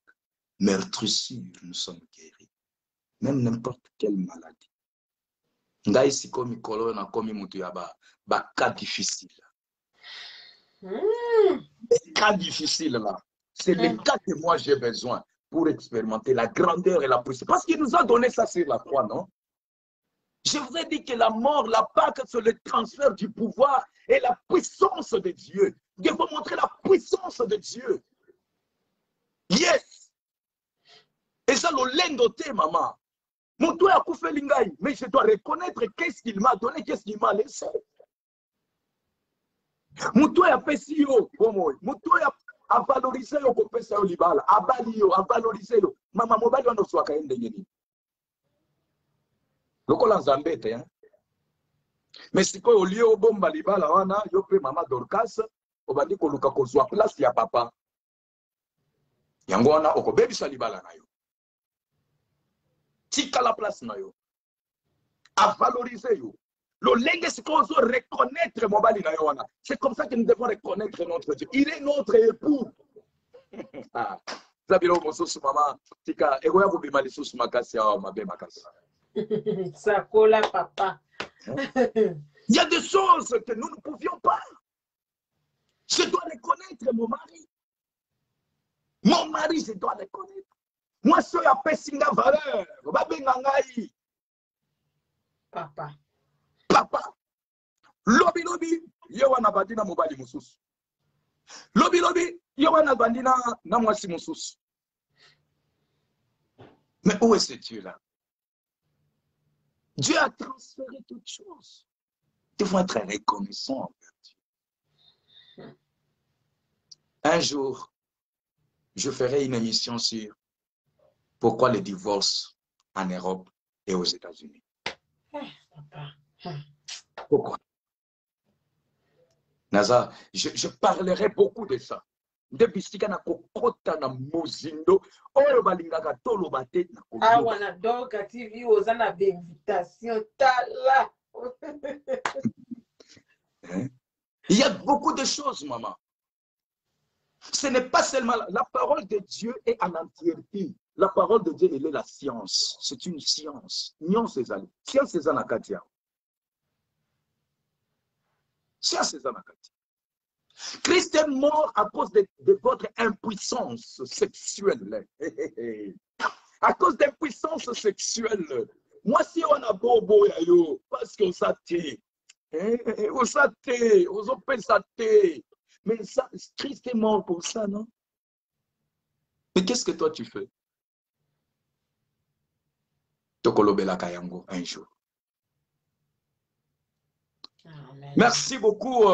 meurtrissures, nous sommes guéris. Même n'importe quelle maladie. Ngai si komi kolona komi mutu ya ba cas difficile. Les cas difficiles là, c'est les cas que moi j'ai besoin pour expérimenter la grandeur et la puissance. Parce qu'il nous a donné ça sur la croix, non? Je vous ai dit que la mort, la Pâque, c'est le transfert du pouvoir et la puissance de Dieu. Dieu veut montrer la puissance de Dieu. Yes! Et ça, le lendoté, maman. Mon toit a coupé l'ingay, mais je dois reconnaître qu'est-ce qu'il m'a donné, qu'est-ce qu'il m'a laissé. Mon toit a fait si haut, mon toit a valorisé au kopesa au libala, a balio, a valorisé le. Maman, mon bali, on ne soit qu'à un déni. Le col en zambete, hein. Mais si quoi au lieu au bomba libala, on a, yo pe maman Dorcas, au bandi ko luka ko soit place ya papa. Yango on a, oko baby sa libala na yo. Tika la place na yo. A valoriser yo. Le lengue c'est qu'on doit reconnaître mon bali na yo wana. C'est comme ça que nous devons reconnaître notre Dieu. Il est notre époux. Ah. Zabilo mosusu mama tika ego ya bobima lisusu makasi ya mabe makasi. Sakola papa. Il y a des choses que nous ne pouvions pas. Je dois reconnaître mon mari. Mon mari, je dois reconnaître. Moi, je suis à Pessinga valeur. Papa. Papa. Lobi lobi. Yowana bandina mobali mususu. Lobi lobi. Yowana bandina na mwasi mususu. Mais où est ce Dieu-là? Dieu a transféré toutes choses. Il faut être reconnaissant envers Dieu. Un jour, je ferai une émission sur Pourquoi le divorce en Europe et aux États-Unis? Pourquoi? Naza, je parlerai beaucoup de ça. Ndebisika na kokota na mozindo oyo balingaka toloba te na ah wana Dorka TV oza na invitation tala. Il y a beaucoup de choses, maman. Ce n'est pas seulement la parole de Dieu est en entièreté. La parole de Dieu, elle est la science. C'est une science. Science c'est Zanakatia. Science c'est Zanakatia. Christ est mort à cause de votre impuissance sexuelle. À cause d'impuissance sexuelle. Moi, si on a bobo, parce qu'on s'attend. On s'attend, on peut s'attendre. Mais ça, Christ est mort pour ça, non? Mais qu'est-ce que toi tu fais? Tokolobela Kayango, un jour. Amen. Merci beaucoup.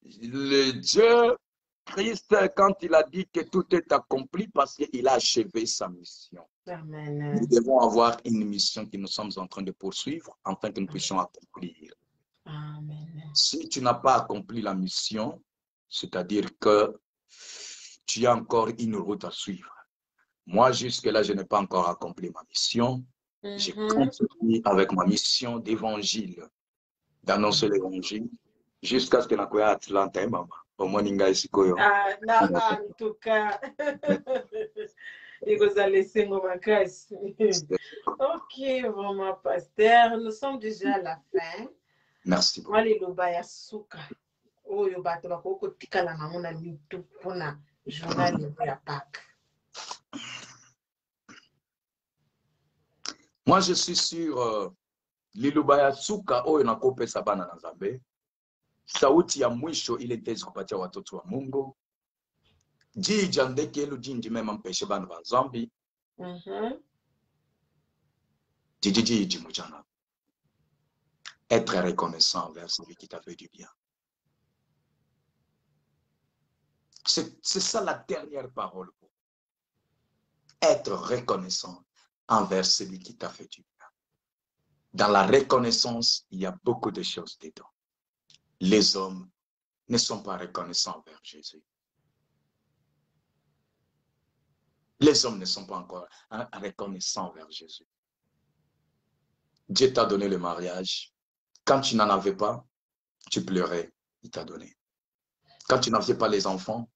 Le Dieu, Christ, quand il a dit que tout est accompli, parce qu'il a achevé sa mission. Amen. Nous devons avoir une mission que nous sommes en train de poursuivre, afin que nous puissions accomplir. Amen. Si tu n'as pas accompli la mission, c'est-à-dire que tu as encore une route à suivre. Moi, jusque-là, je n'ai pas encore accompli ma mission. Je continue avec ma mission d'évangile, d'annoncer l'évangile, jusqu'à ce que je sois à Atlanta, maman. Au moins, en tout cas, il vous a laissé mon vacances. Ok, vraiment, pasteur. Nous sommes déjà à la fin. Merci beaucoup. Moi, je suis sur Lilubaya Suka oyo na kope sabana na Nzambe. Sauti ya mwisho ile tezi kupatia watoto wa Mungu. Jiji andeke elu jinji mema mpeshe bana ba Nzambi. Jiji mujana. Être reconnaissant envers celui qui t'a fait du bien. C'est ça la dernière parole. Être reconnaissant envers celui qui t'a fait du bien. Dans la reconnaissance, il y a beaucoup de choses dedans. Les hommes ne sont pas reconnaissants envers Jésus. Les hommes ne sont pas encore reconnaissants envers Jésus. Dieu t'a donné le mariage. Quand tu n'en avais pas, tu pleurais, il t'a donné. Quand tu n'avais pas les enfants,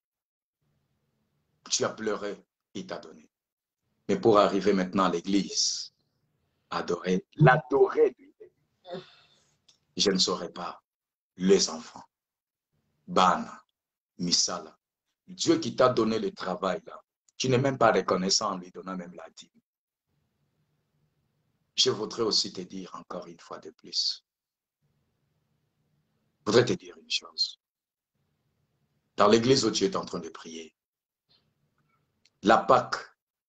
tu as pleuré, il t'a donné. Mais pour arriver maintenant à l'église, adorer, l'adorer, je ne saurais pas. Les enfants, Bana, Misala, Dieu qui t'a donné le travail là, tu n'es même pas reconnaissant en lui donnant même la dîme. Je voudrais aussi te dire encore une fois de plus. Je voudrais te dire une chose. Dans l'église où tu es en train de prier, la Pâque,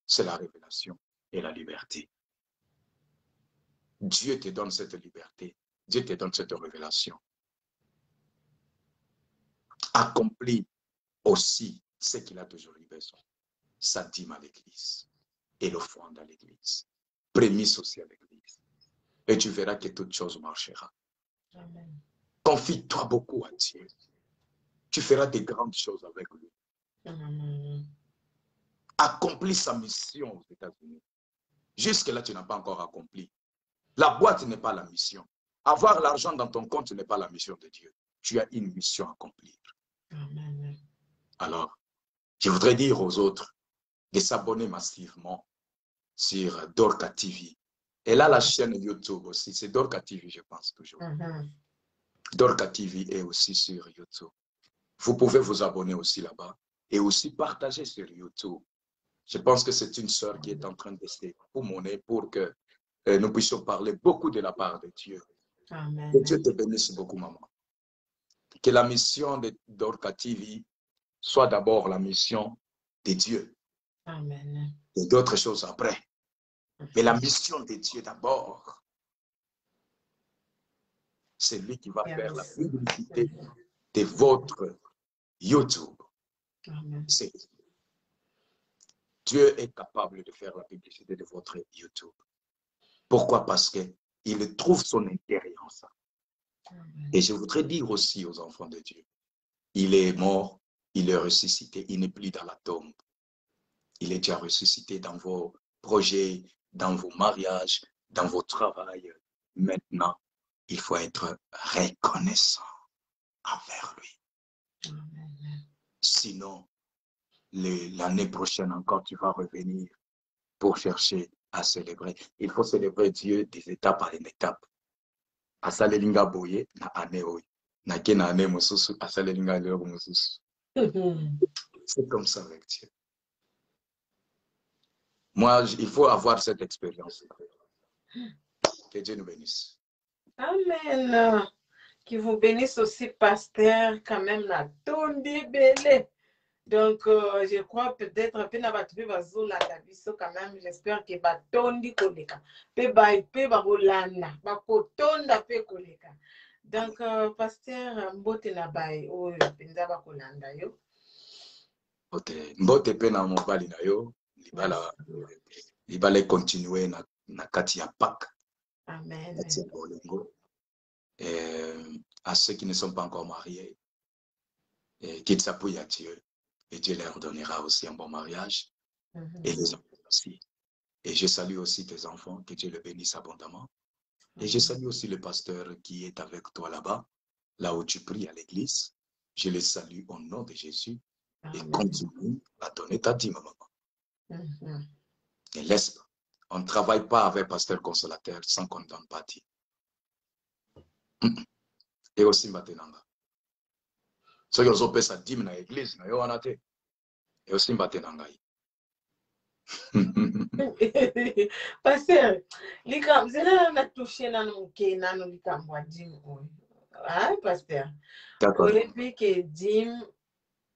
c'est la révélation et la liberté. Dieu te donne cette liberté. Dieu te donne cette révélation. Accomplis aussi ce qu'il a toujours eu besoin. Sa dîme à l'église et l'offrande à l'église. Prémisse aussi à l'église. Et tu verras que toute chose marchera. Amen. Confie-toi beaucoup à Dieu. Tu feras des grandes choses avec lui. Amen. Accomplis sa mission aux États-Unis. Jusque-là, tu n'as pas encore accompli. La boîte n'est pas la mission. Avoir l'argent dans ton compte n'est pas la mission de Dieu. Tu as une mission à accomplir. Amen. Alors, je voudrais dire aux autres de s'abonner massivement sur Dorka TV. Et là, la chaîne YouTube aussi, c'est Dorka TV, je pense toujours. Dorka TV est aussi sur YouTube. Vous pouvez vous abonner aussi là-bas et aussi partager sur YouTube. Je pense que c'est une sœur qui est en train d'essayer pour que nous puissions parler beaucoup de la part de Dieu. Amen. Que Dieu te bénisse beaucoup, maman. Que la mission de Dorka TV soit d'abord la mission de Dieu. Amen. Et d'autres choses après. Mais la mission de Dieu d'abord, c'est lui qui va faire la publicité de votre YouTube. C'est Dieu est capable de faire la publicité de votre YouTube. Pourquoi? Parce qu'il trouve son intérêt en ça. Et je voudrais dire aussi aux enfants de Dieu, il est mort, il est ressuscité, il n'est plus dans la tombe. Il est déjà ressuscité dans vos projets, dans vos mariages, dans vos travails. Maintenant, il faut être reconnaissant envers lui. Sinon, l'année prochaine encore, tu vas revenir pour chercher à célébrer. Il faut célébrer Dieu des étapes à une étape. Asalelinga boye na ane oy. Na kena ane mosusu, asalelinga leo mosusu. C'est comme ça avec Dieu. Moi, il faut avoir cette expérience. Que Dieu nous bénisse. Amen. Qui vous bénisse aussi, pasteur, quand même, la tondi belé. Donc, je crois peut-être un peu na battu bazo la tabiso quand même. J'espère que va tondi koleka. Pe ba rolanda, ba kotonda pe koleka. Donc, pasteur, mbote na bai o penza ba kolanda yo. Mbote pe na mobali na yo, libala continuer na kati ya Pâques. Amen. Kati ya bolingo. À ceux qui ne sont pas encore mariés, qu'ils s'appuient à Dieu. Et Dieu leur donnera aussi un bon mariage. Et les enfants aussi. Et je salue aussi tes enfants, que Dieu les bénisse abondamment. Et je salue aussi le pasteur qui est avec toi là-bas, là où tu pries à l'église. Je les salue au nom de Jésus. Et continue à donner ta dîme, maman. Et laisse pas. On ne travaille pas avec pasteur consolateur sans qu'on ne donne pas dîme. Et aussi maintenant. Ceux qui ont fait sa dîme dans l'église, et aussi maintenant. Pasteur, vous avez touché dans nos dîme. Ah, pasteur. D'accord. Et puis que dîme,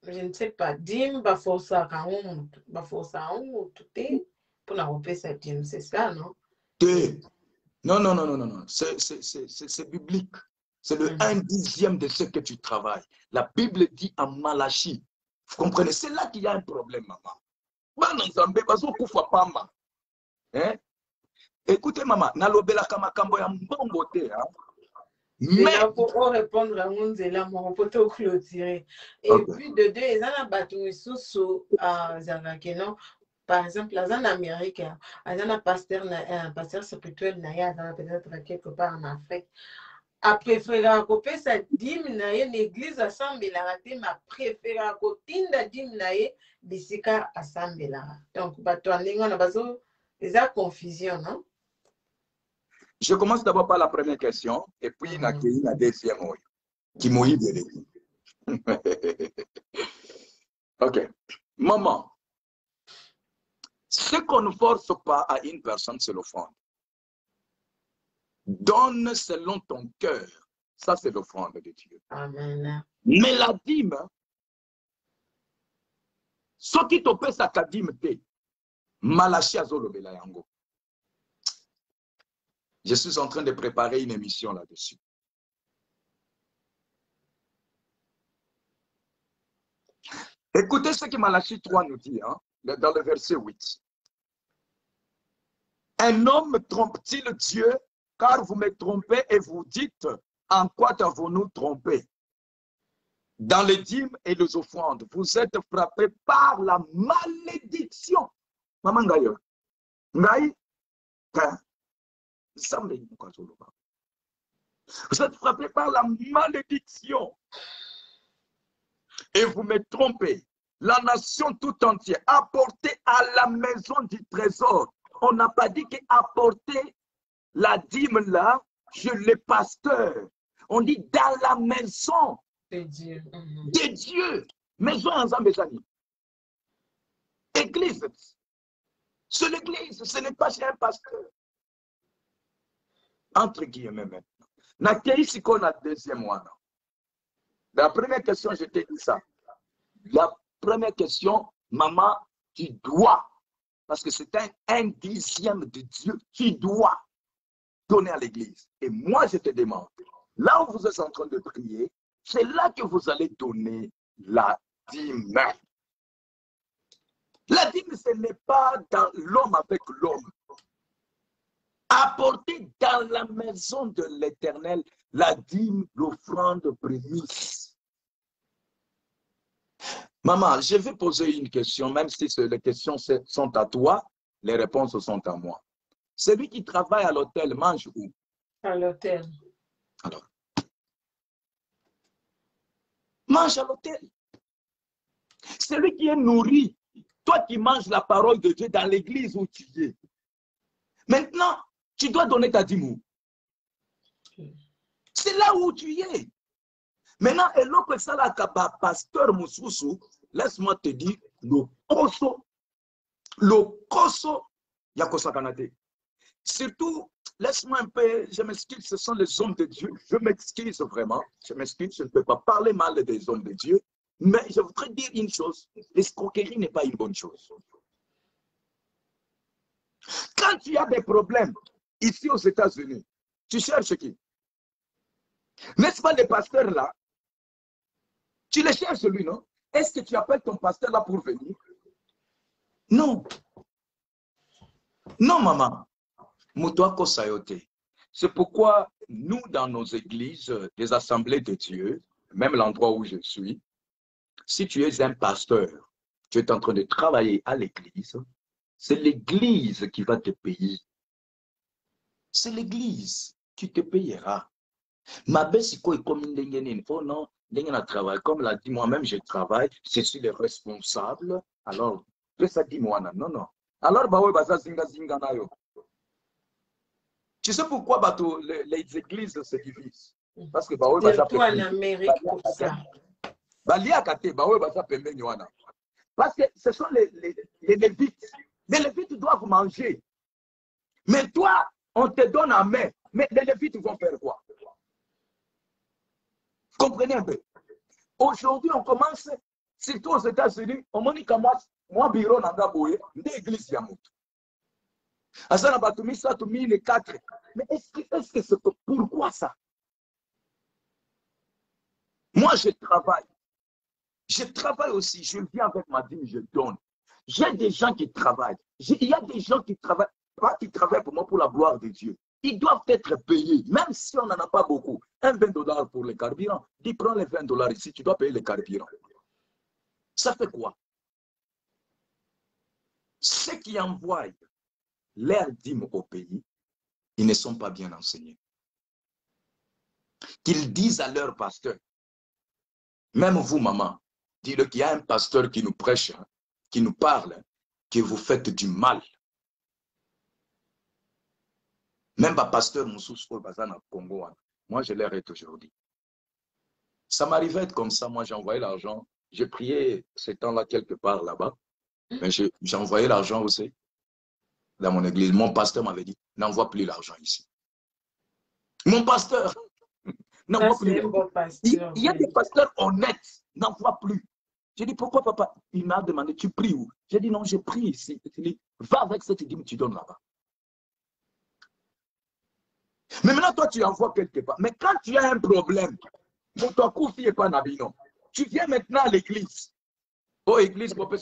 je ne sais pas, dîme, va forcer à on tout est pour la repérer cette dîme, c'est ça, non? Non. C'est biblique. C'est le 1/10 de ce que tu travailles. La Bible dit en Malachie. Vous comprenez? C'est là qu'il y a un problème, maman. Écoutez, maman, nalobela kamakambo ya mbongo te. Mais pour répondre à mon zéla, mon poteau clôturé. Et puis de deux, ils ont battu sous Zanakeno. Par exemple, en Amérique, il y a un pasteur spirituel, peut-être quelque part en Afrique. A préféré à couper sa dîme naye l'église assemblée la raté ma préféré à côté la dîme naye bisika assemblée là. Donc bato aningo na bazo déjà confusion, non? Je commence d'abord par la première question et puis la deuxième qui mouille bien. OK. Maman, ce qu'on ne force pas à une personne, c'est l'offrande. Donne selon ton cœur. Ça, c'est l'offrande de Dieu. Amen. Mais la dîme, ce qui te paie sa dîme, Malachi azolobela yango. Je suis en train de préparer une émission là-dessus. Écoutez ce que Malachi 3 nous dit, hein, dans le verset 8. Un homme trompe-t-il Dieu? Car vous me trompez et vous dites, en quoi t'avons-nous trompé? Dans les dîmes et les offrandes, vous êtes frappés par la malédiction. Maman d'ailleurs, vous êtes frappés par la malédiction. Et vous me trompez. La nation tout entière, apportez à la maison du trésor. On n'a pas dit qu'apporter la dîme là, chez les pasteurs. On dit dans la maison de Dieu. De Dieu. Maison ensemble, église. C'est l'église, ce n'est pas chez un pasteur. Entre guillemets maintenant. N'a ici qu'on a deuxième mois. La première question, je t'ai dit ça. La première question, maman, tu dois, parce que c'est un 1/10 de Dieu, tu dois donner à l'église. Et moi, je te demande, là où vous êtes en train de prier, c'est là que vous allez donner la dîme. La dîme, ce n'est pas dans l'homme avec l'homme. Apporter dans la maison de l'Éternel la dîme, l'offrande prémisse. Maman, je vais poser une question, même si les questions sont à toi, les réponses sont à moi. Celui qui travaille à l'hôtel mange où? À l'hôtel. Alors, mange à l'hôtel. Celui qui est nourri, toi qui manges la parole de Dieu dans l'église où tu es. Maintenant, tu dois donner ta dîme. C'est là où tu es. Maintenant, et l'autre ça là, pasteur Moussoussou, laisse-moi te dire, le koso, yakosa kanate. Surtout, laisse-moi un peu, je m'excuse, ce sont les hommes de Dieu. Je m'excuse vraiment, je m'excuse, je ne peux pas parler mal des hommes de Dieu, mais je voudrais dire une chose, l'escroquerie n'est pas une bonne chose. Quand tu as des problèmes, ici aux États-Unis, tu cherches qui? N'est-ce pas les pasteurs là? Tu les cherches lui, non? Est-ce que tu appelles ton pasteur là pour venir? Non. Non, maman. Moutouako Sayote. C'est pourquoi nous, dans nos églises, des assemblées de Dieu, même l'endroit où je suis, si tu es un pasteur, tu es en train de travailler à l'église, c'est l'église qui va te payer. C'est l'église qui te payera. Ma belle, c'est quoi comme une oh non, travail. Comme l'a dit moi-même, je travaille, je suis le responsable. Alors, ça dit moi, non, non. Alors, bah ouais, bah ça zinga zinga na yo. Tu sais pourquoi bah, les églises se divisent? Parce que bah ouais, bah ça surtout en Amérique pour ça. Bah lia kate, bah ouais, bah ça pembe nywana. Parce que ce sont les Lévites. Les Lévites doivent manger. Mais toi, on te donne en main. Mais les Lévites vont faire quoi? Comprenez un peu. Aujourd'hui, on commence, surtout aux États-Unis, on m'a dit que moi, bureau n'a pas boué, l'église Yamout. Asana Batumi, ça, tu mis les 4. Mais est-ce que c'est pourquoi ça? Moi, je travaille. Je travaille aussi. Je viens avec ma dîme, je donne. J'ai des gens qui travaillent. Il y a des gens qui travaillent, pas qui travaillent pour moi pour la gloire de Dieu. Ils doivent être payés, même si on n'en a pas beaucoup. Un $20 pour les carburants. Dis, prends les $20 ici, tu dois payer les carburants. Ça fait quoi? Ceux qui envoient leur dîme au pays, ils ne sont pas bien enseignés. Qu'ils disent à leur pasteur, même vous, maman, dites-le qu'il y a un pasteur qui nous prêche, qui nous parle, que vous faites du mal. Même pas pasteur Moussous au Bazan au Congo, moi je l'arrête aujourd'hui. Ça m'arrivait être comme ça, moi j'ai envoyé l'argent, j'ai prié ces temps-là quelque part là-bas, mais j'ai envoyé l'argent aussi dans mon église. Mon pasteur m'avait dit, n'envoie plus l'argent ici. Mon pasteur, n'envoie plus. Il y a des pasteurs honnêtes, n'envoie plus. J'ai dit, pourquoi papa? Il m'a demandé, tu pries où? J'ai dit, non, je prie ici. Il dit, va avec cette dîme, tu donnes là-bas. Mais maintenant, toi, tu envoies quelque part. Mais quand tu as un problème, tu viens maintenant à l'église. Oh, église, Congo.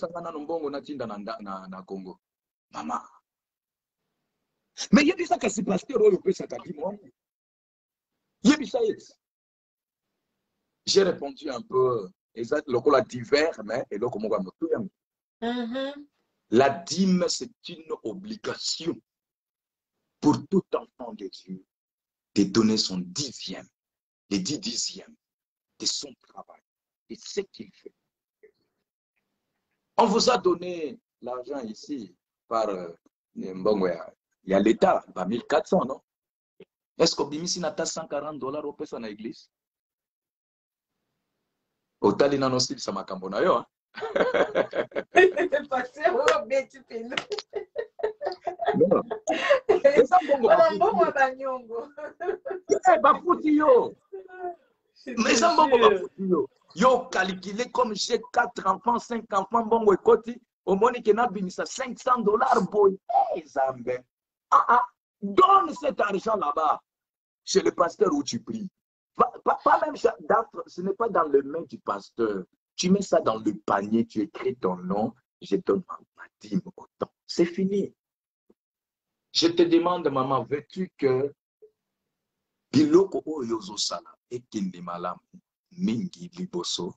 Maman. Mais il y a des gens qui se passent j'ai répondu un peu, le divers, mais la dîme, c'est une obligation pour tout enfant de Dieu de donner son 10e, les 10 dixièmes de son travail, de ce qu'il fait. On vous a donné l'argent ici par, il y a l'État, 1400, non? Est-ce que Bimisi n'a pas $140 au peso dans l'église? Au Talina non style, ça m'a cambona yo. Non. Mais ça yo calculé comme j'ai 4 enfants, 5 enfants, bon écoute, au moins qu'il n'a binisa $500 boy. Zambé. Donne cet argent là-bas chez le pasteur où tu pries. Pas même, ce n'est pas dans les mains du pasteur. Tu mets ça dans le panier, tu écris ton nom je donne ma dîme autant. C'est fini. Je te demande, maman, veux-tu que biloko oyo ozosala ekende malamu mingi liboso?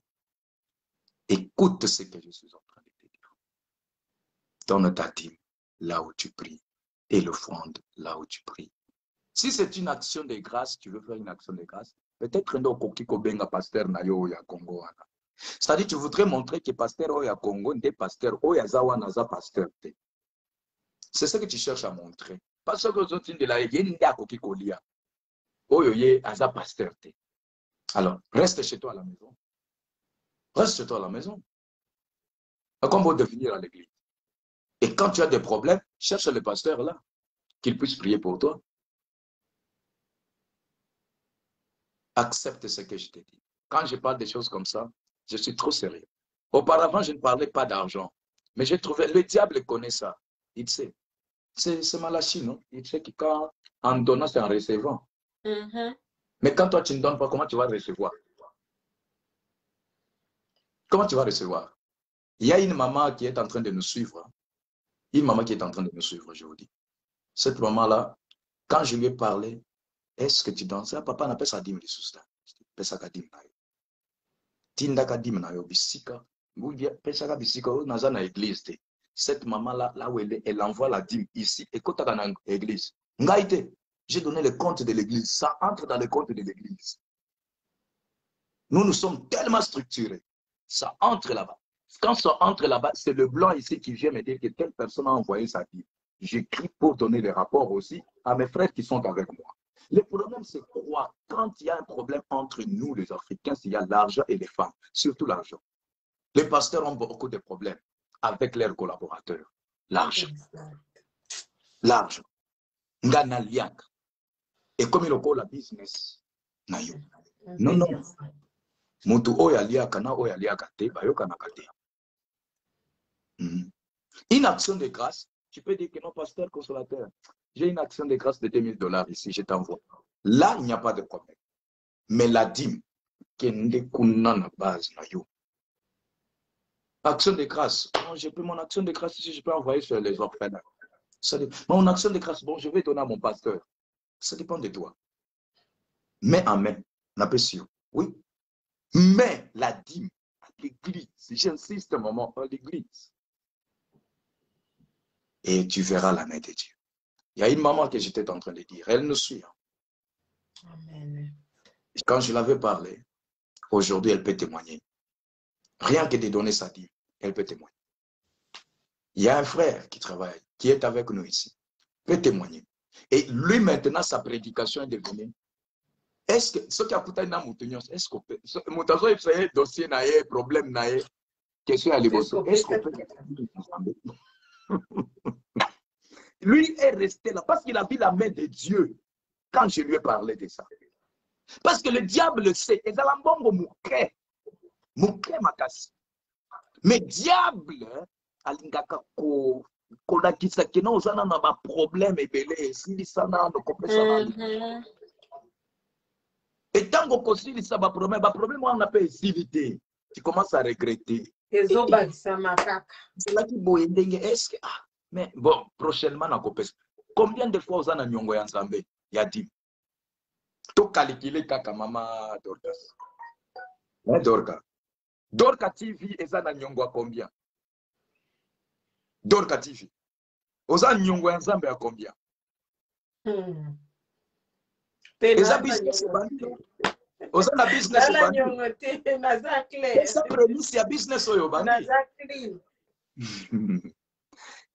Écoute ce que je suis en train de te dire. Donne ta dîme là où tu pries et l'offrande là où tu pries. Si c'est une action de grâce, tu veux faire une action de grâce, peut-être que benga pasteur na yo ya Congo. C'est-à-dire tu voudrais montrer que pasteur oya Congo n'est pasteur oya zawa naza pasteur. C'est ce que tu cherches à montrer. Parce que les autres de la yende akoki kolia. Oyo ye aza pasteur. Alors, reste chez toi à la maison. Reste chez toi à la maison. Comme vous devenir à l'église. Et quand tu as des problèmes, cherche le pasteur là, qu'il puisse prier pour toi. Accepte ce que je te dis. Quand je parle des choses comme ça, je suis trop sérieux. Auparavant, je ne parlais pas d'argent. Mais j'ai trouvé, le diable connaît ça. Il sait. C'est Malachi, non? Il sait que quand en donnant, c'est en recevant. Mais quand toi, tu ne donnes pas, comment tu vas recevoir? Comment tu vas recevoir? Il y a une maman qui est en train de nous suivre. Une maman qui est en train de nous suivre, je vous dis. Cette maman-là, quand je lui ai parlé, est-ce que tu donnes ça? Papa n'a pas sa dîme de soustan. Pesa ka dîme na yo. Tinda ka dîme na yo bisika. Vous bien pesa ka bisika o naza na église te. Cette maman-là, là où elle est, elle envoie la dîme ici. Écoute dans l'église. Ngaïte, j'ai donné le compte de l'église. Ça entre dans le compte de l'église. Nous sommes tellement structurés. Ça entre là-bas. Quand ça entre là-bas, c'est le blanc ici qui vient me dire que telle personne a envoyé sa dîme. J'écris pour donner les rapports aussi à mes frères qui sont avec moi. Le problème, c'est quoi? Quand il y a un problème entre nous, les Africains, il y a l'argent et les femmes, surtout l'argent. Les pasteurs ont beaucoup de problèmes avec leurs collaborateurs. L'argent. L'argent. Et comme il a la business, non, non. Mutu oya liaka na oya liaka te, bayoka na kate. Une action de grâce, tu peux dire que non, pasteur consolateur, j'ai une action de grâce de $2000 ici, je t'envoie. Là, il n'y a pas de problème. Mais la dîme, qui est na base na yo. Action de grâce, bon, je peux mon action de grâce ici, je peux envoyer sur les orphelins. Mon action de grâce, bon, je vais donner à mon pasteur. Ça dépend de toi. Mais amen, n'a pas sûr. Oui. Mais la dîme à l'église, j'insiste un moment, à l'église. Et tu verras la main de Dieu. Il y a une maman que j'étais en train de dire, elle nous suit. Amen. Quand je l'avais parlé, aujourd'hui, elle peut témoigner. Rien que de donner sa dîme, elle peut témoigner. Il y a un frère qui travaille, qui est avec nous ici, peut témoigner. Et lui, maintenant, sa prédication est devenue. Est-ce que ce qui a coûté un moutonnion, est-ce qu'on peut. Moutazo, il fait dossier, naïe, problème, naïe, question à l'Iboso. Est-ce qu'on peut. Lui est resté là parce qu'il a vu la main de Dieu quand je lui ai parlé de ça. Parce que le diable le sait. Et Zalambongo mouké. Mouké makasi. Mais diable, alingaka ko. Kolakisa kena ozana na ba problème ebele. Sili sana no kopesa. Et tant qu'on considère ça, problème, on a pas évité. Tu commences à regretter. C'est là qui est-ce que mais bon, prochainement, on a combien de fois on a nyongo ya Nzambe? Il y a dit. Tout calculé kaka mama Dorcas. Dorcas. Dorcas TV et ça na nyongo à combien? Dorcas TV. Oza nyongo ya Nzambe à combien? Et ça business oza na business ça prémisse ya business oyo bandi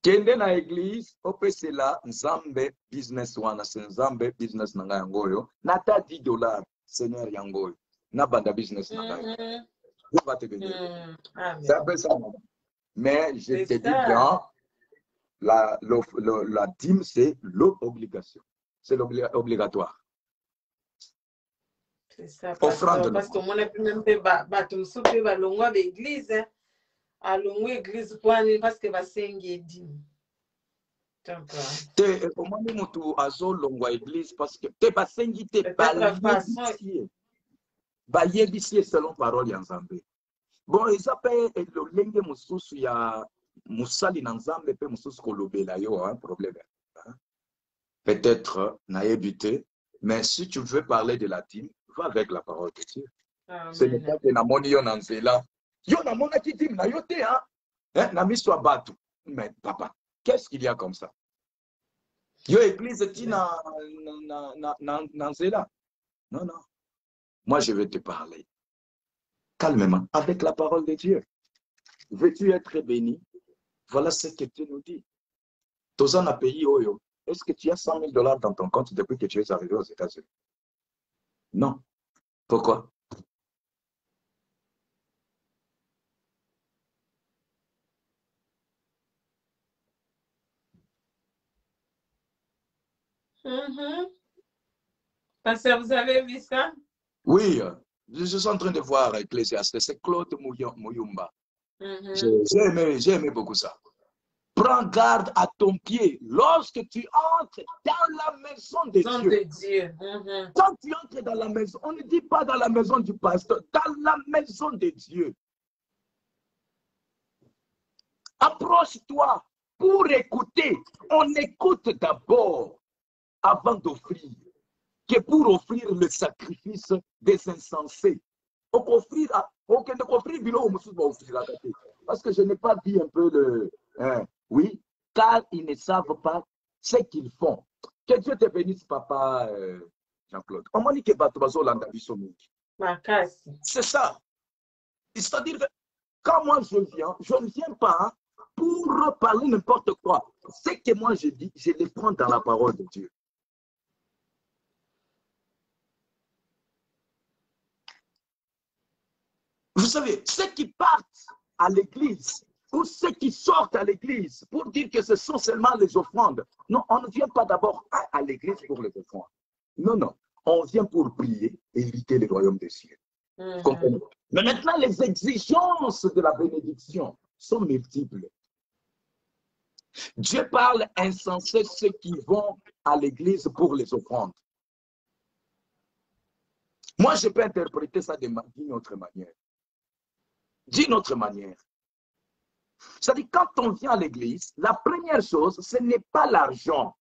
kende na église opesela Nzambe business wana se Nzambe business na ngai yangoyo na ta $10 Seigneur yangoyo na banda business na ngai je vais te bénir c'est un peu ça mais je te dis bien la dîme c'est l'obligation c'est obligatoire. C'est ça, parce que moi, je ne peux pas à l'église, à l'église, parce que va s'engager. Comment nous avons longue église parce que tu pas s'engager, pas yébissier selon parole ensemble. Bon, ils appellent le lingue moussus, il y a musali na nzambe pe mususu kolobela yo un problème. Peut-être naïbité, mais si tu veux parler de la dîme, va avec la parole de Dieu. Ce n'est pas que namoni yo na nzela. Yo namona ki dîme na yo te hein. Na miso abatu. Mais papa, qu'est-ce qu'il y a comme ça? Yo église ti na nzela. Non, non. Moi, je vais te parler calmement avec la parole de Dieu. Veux-tu être béni? Voilà ce que Dieu nous dit. Dans un pays, est-ce que tu as $100 000 dans ton compte depuis que tu es arrivé aux États-Unis? Non. Pourquoi? Pasteur, vous avez vu ça? Oui, je suis en train de voir Ecclésiaste. C'est Claude Mouyumba. J'ai aimé beaucoup ça. Prends garde à ton pied lorsque tu entres dans la maison de Dieu. Quand tu entres dans la maison, on ne dit pas dans la maison du pasteur, dans la maison de Dieu. Approche-toi pour écouter. On écoute d'abord avant d'offrir, que pour offrir le sacrifice des insensés. Parce que je n'ai pas dit un peu le... oui, car ils ne savent pas ce qu'ils font. Que Dieu te bénisse, papa Jean-Claude. C'est ça. C'est-à-dire que quand moi je ne viens pas pour parler n'importe quoi. Ce que moi je dis, je les prends dans la parole de Dieu. Vous savez, ceux qui partent à l'église, ou ceux qui sortent à l'église pour dire que ce sont seulement les offrandes. Non, on ne vient pas d'abord à l'église pour les offrandes. Non, non. On vient pour prier et éviter le royaume des cieux. Vous comprenez? Mais maintenant, les exigences de la bénédiction sont multiples. Dieu parle insensé ceux qui vont à l'église pour les offrandes. Moi, je peux interpréter ça d'une autre manière. D'une autre manière. C'est-à-dire, quand on vient à l'église, la première chose, ce n'est pas l'argent.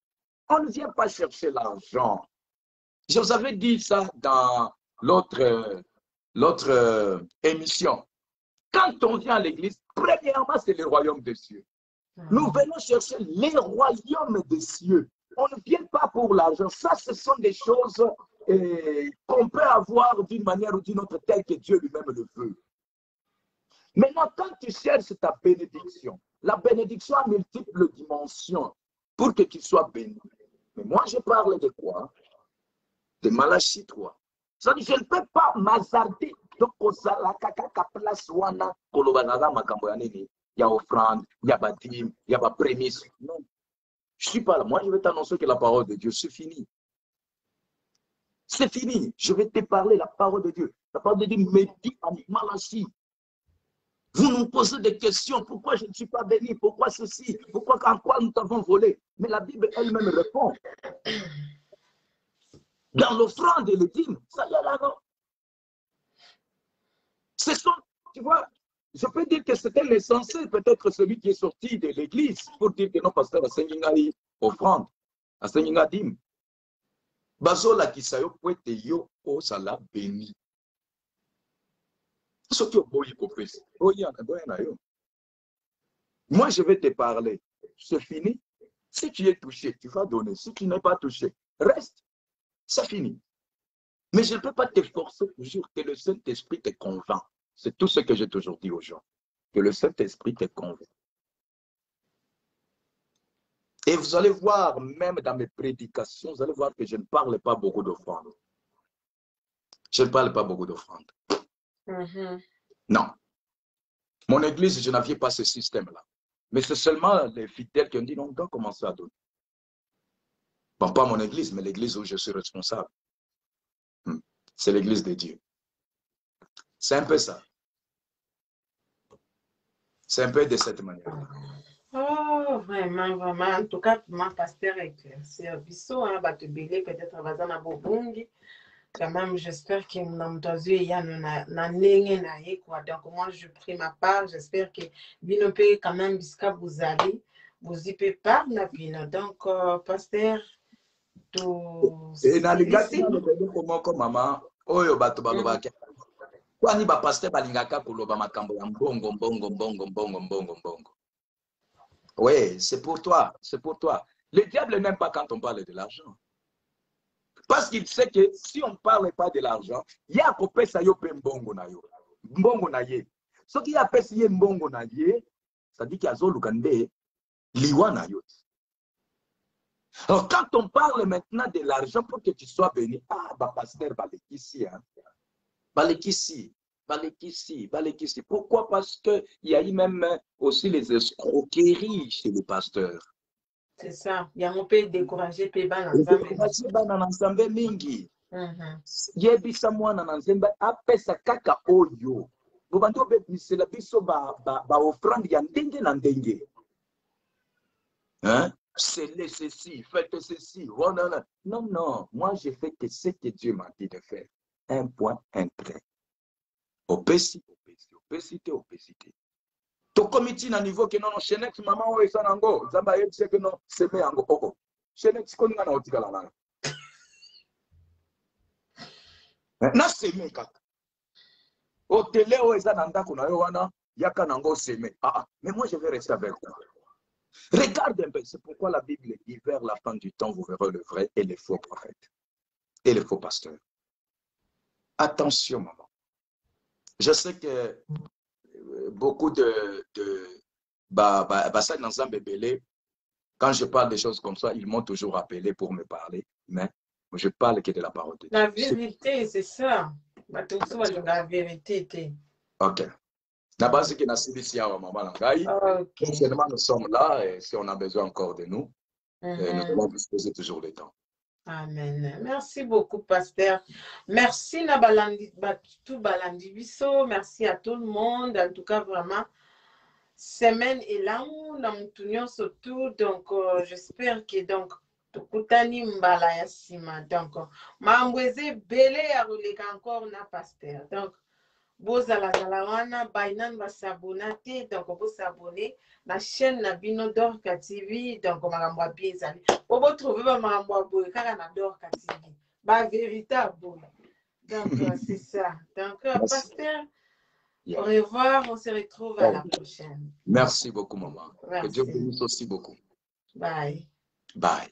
On ne vient pas chercher l'argent. Je vous avais dit ça dans l'autre émission. Quand on vient à l'église, premièrement, c'est le royaume des cieux. Nous venons chercher les royaumes des cieux. On ne vient pas pour l'argent. Ça, ce sont des choses qu'on peut avoir d'une manière ou d'une autre, telle que Dieu lui-même le veut. Maintenant, quand tu cherches ta bénédiction, la bénédiction a multiples dimensions pour que tu sois béni. Mais moi, je parle de quoi? De Malachie 3. C'est-à-dire, je ne peux pas m'hasarder de il y a offrande, il y a baptême, il y a prémisse. Non. Je ne suis pas là. Moi, je vais t'annoncer que la parole de Dieu, c'est fini. C'est fini. Je vais te parler la parole de Dieu. La parole de Dieu me dit en Malachie. Vous nous posez des questions. Pourquoi je ne suis pas béni? Pourquoi ceci? Pourquoi en quoi nous t'avons volé? Mais la Bible elle-même répond. Dans l'offrande et le dîme, ça y est là, non? Ce sont, tu vois, je peux dire que c'était l'essentiel, peut-être celui qui est sorti de l'église pour dire que non, pasteur, à Saint-Yingali, offrande, à Saint-Yingali, dîme. Bazola qui sayo poete yo o sala béni. Moi, je vais te parler. C'est fini. Si tu es touché, tu vas donner. Si tu n'es pas touché, reste. C'est fini. Mais je ne peux pas te forcer. Je jure que le Saint-Esprit te convainc. C'est tout ce que j'ai toujours dit aux gens. Que le Saint-Esprit te convainc. Et vous allez voir, même dans mes prédications, vous allez voir que je ne parle pas beaucoup d'offrandes. Je ne parle pas beaucoup d'offrandes. Non. Mon église, je n'avais pas ce système-là. Mais c'est seulement les fidèles qui ont dit non, on doit commencer à donner. Bon, pas mon église, mais l'église où je suis responsable. C'est l'église de Dieu. C'est un peu ça. C'est un peu de cette manière. Oh, vraiment, vraiment. En tout cas, pour moi, pasteur éclairci. Bisso, hein, va te béler, peut-être, va dans la bobongi. Quand même, j'espère que mon oiseau y a na quoi. Donc, moi, je prie ma part. J'espère que Bino peut quand même, jusqu'à vous allez, vous y peut pas, na Bino. Donc, pasteur, tout. Et nalingaki na lobelo komoko mama oyo bato balobaki kwani ba pasteur balingaka koloba makambo ya mbongo mbongo mbongo mbongo mbongo mbongo. Oui, c'est pour toi, c'est pour toi. Le diable n'aime pas quand on parle de l'argent. Parce qu'il sait que si on ne parle pas de l'argent, il y a un peu ça yo pe mbongo na yo. Mbongo na ye. Ce qui a pesi ye mbongo na ye, ça dit qu'il y a zolukande liwa na yo. Alors, quand on parle maintenant de l'argent pour que tu sois béni, ah, bah, pasteur, balekisi, hein. Balekisi, balekisi, balekisi. Pourquoi? Parce qu'il y a eu même aussi les escroqueries chez les pasteurs. C'est ça. Il y a un peu découragé, peu bananzambe mingi. Yebisa mwana na nzembe apesa kaka oyo. Bobandi obebisela biso ba offrande ya ndenge na ndenge. Hein? C'est ceci, faites ceci. Oh, non, non. Non, non. Moi, j'ai fait que ce que Dieu m'a dit de faire. Un point, un trait. Opacité, opacité, opacité. To comité na niveau que non, non, Chenex, maman, ou ça nango. Zamba, il sait que non, c'est bien ango. Oh, Chenex, qu'on a nautica la langue. Na seme kaka. Au télé, ou ça nanda qu'on a eu, yaka nango seme. Ah, mais moi, je vais rester avec toi. Regarde un peu, c'est pourquoi la Bible dit vers la fin du temps, vous verrez le vrai et les faux prophètes et les faux pasteurs. Attention, maman. Je sais que beaucoup quand je parle des choses comme ça, ils m'ont toujours appelé pour me parler, mais je parle que de la parole de Dieu. La vérité, c'est ça. La vérité. Ok. La base qui n'a maman prochainement nous sommes là et si on a besoin encore de nous, nous allons disposer toujours le temps. Amen. Merci beaucoup, pasteur. Merci Nabalandi Biso. Merci à tout le monde. En tout cas, vraiment, semaine est là où nous surtout. Donc, j'espère que donc tukutani mbala ya sima. Donc, mambweze belé à rouler encore na pasteur. Donc, bozala wana bainan ba s'abonner donc vous s'abonner la chaîne na bino Dorka TV donc makambo ya bien ezali po bo trouver ba makambo ya boye kaka na Dorka TV ba véritable donc c'est ça donc pasteur au revoir, on se retrouve à la prochaine. Merci beaucoup maman. Merci. Que Dieu bénisse aussi beaucoup. Bye. Bye.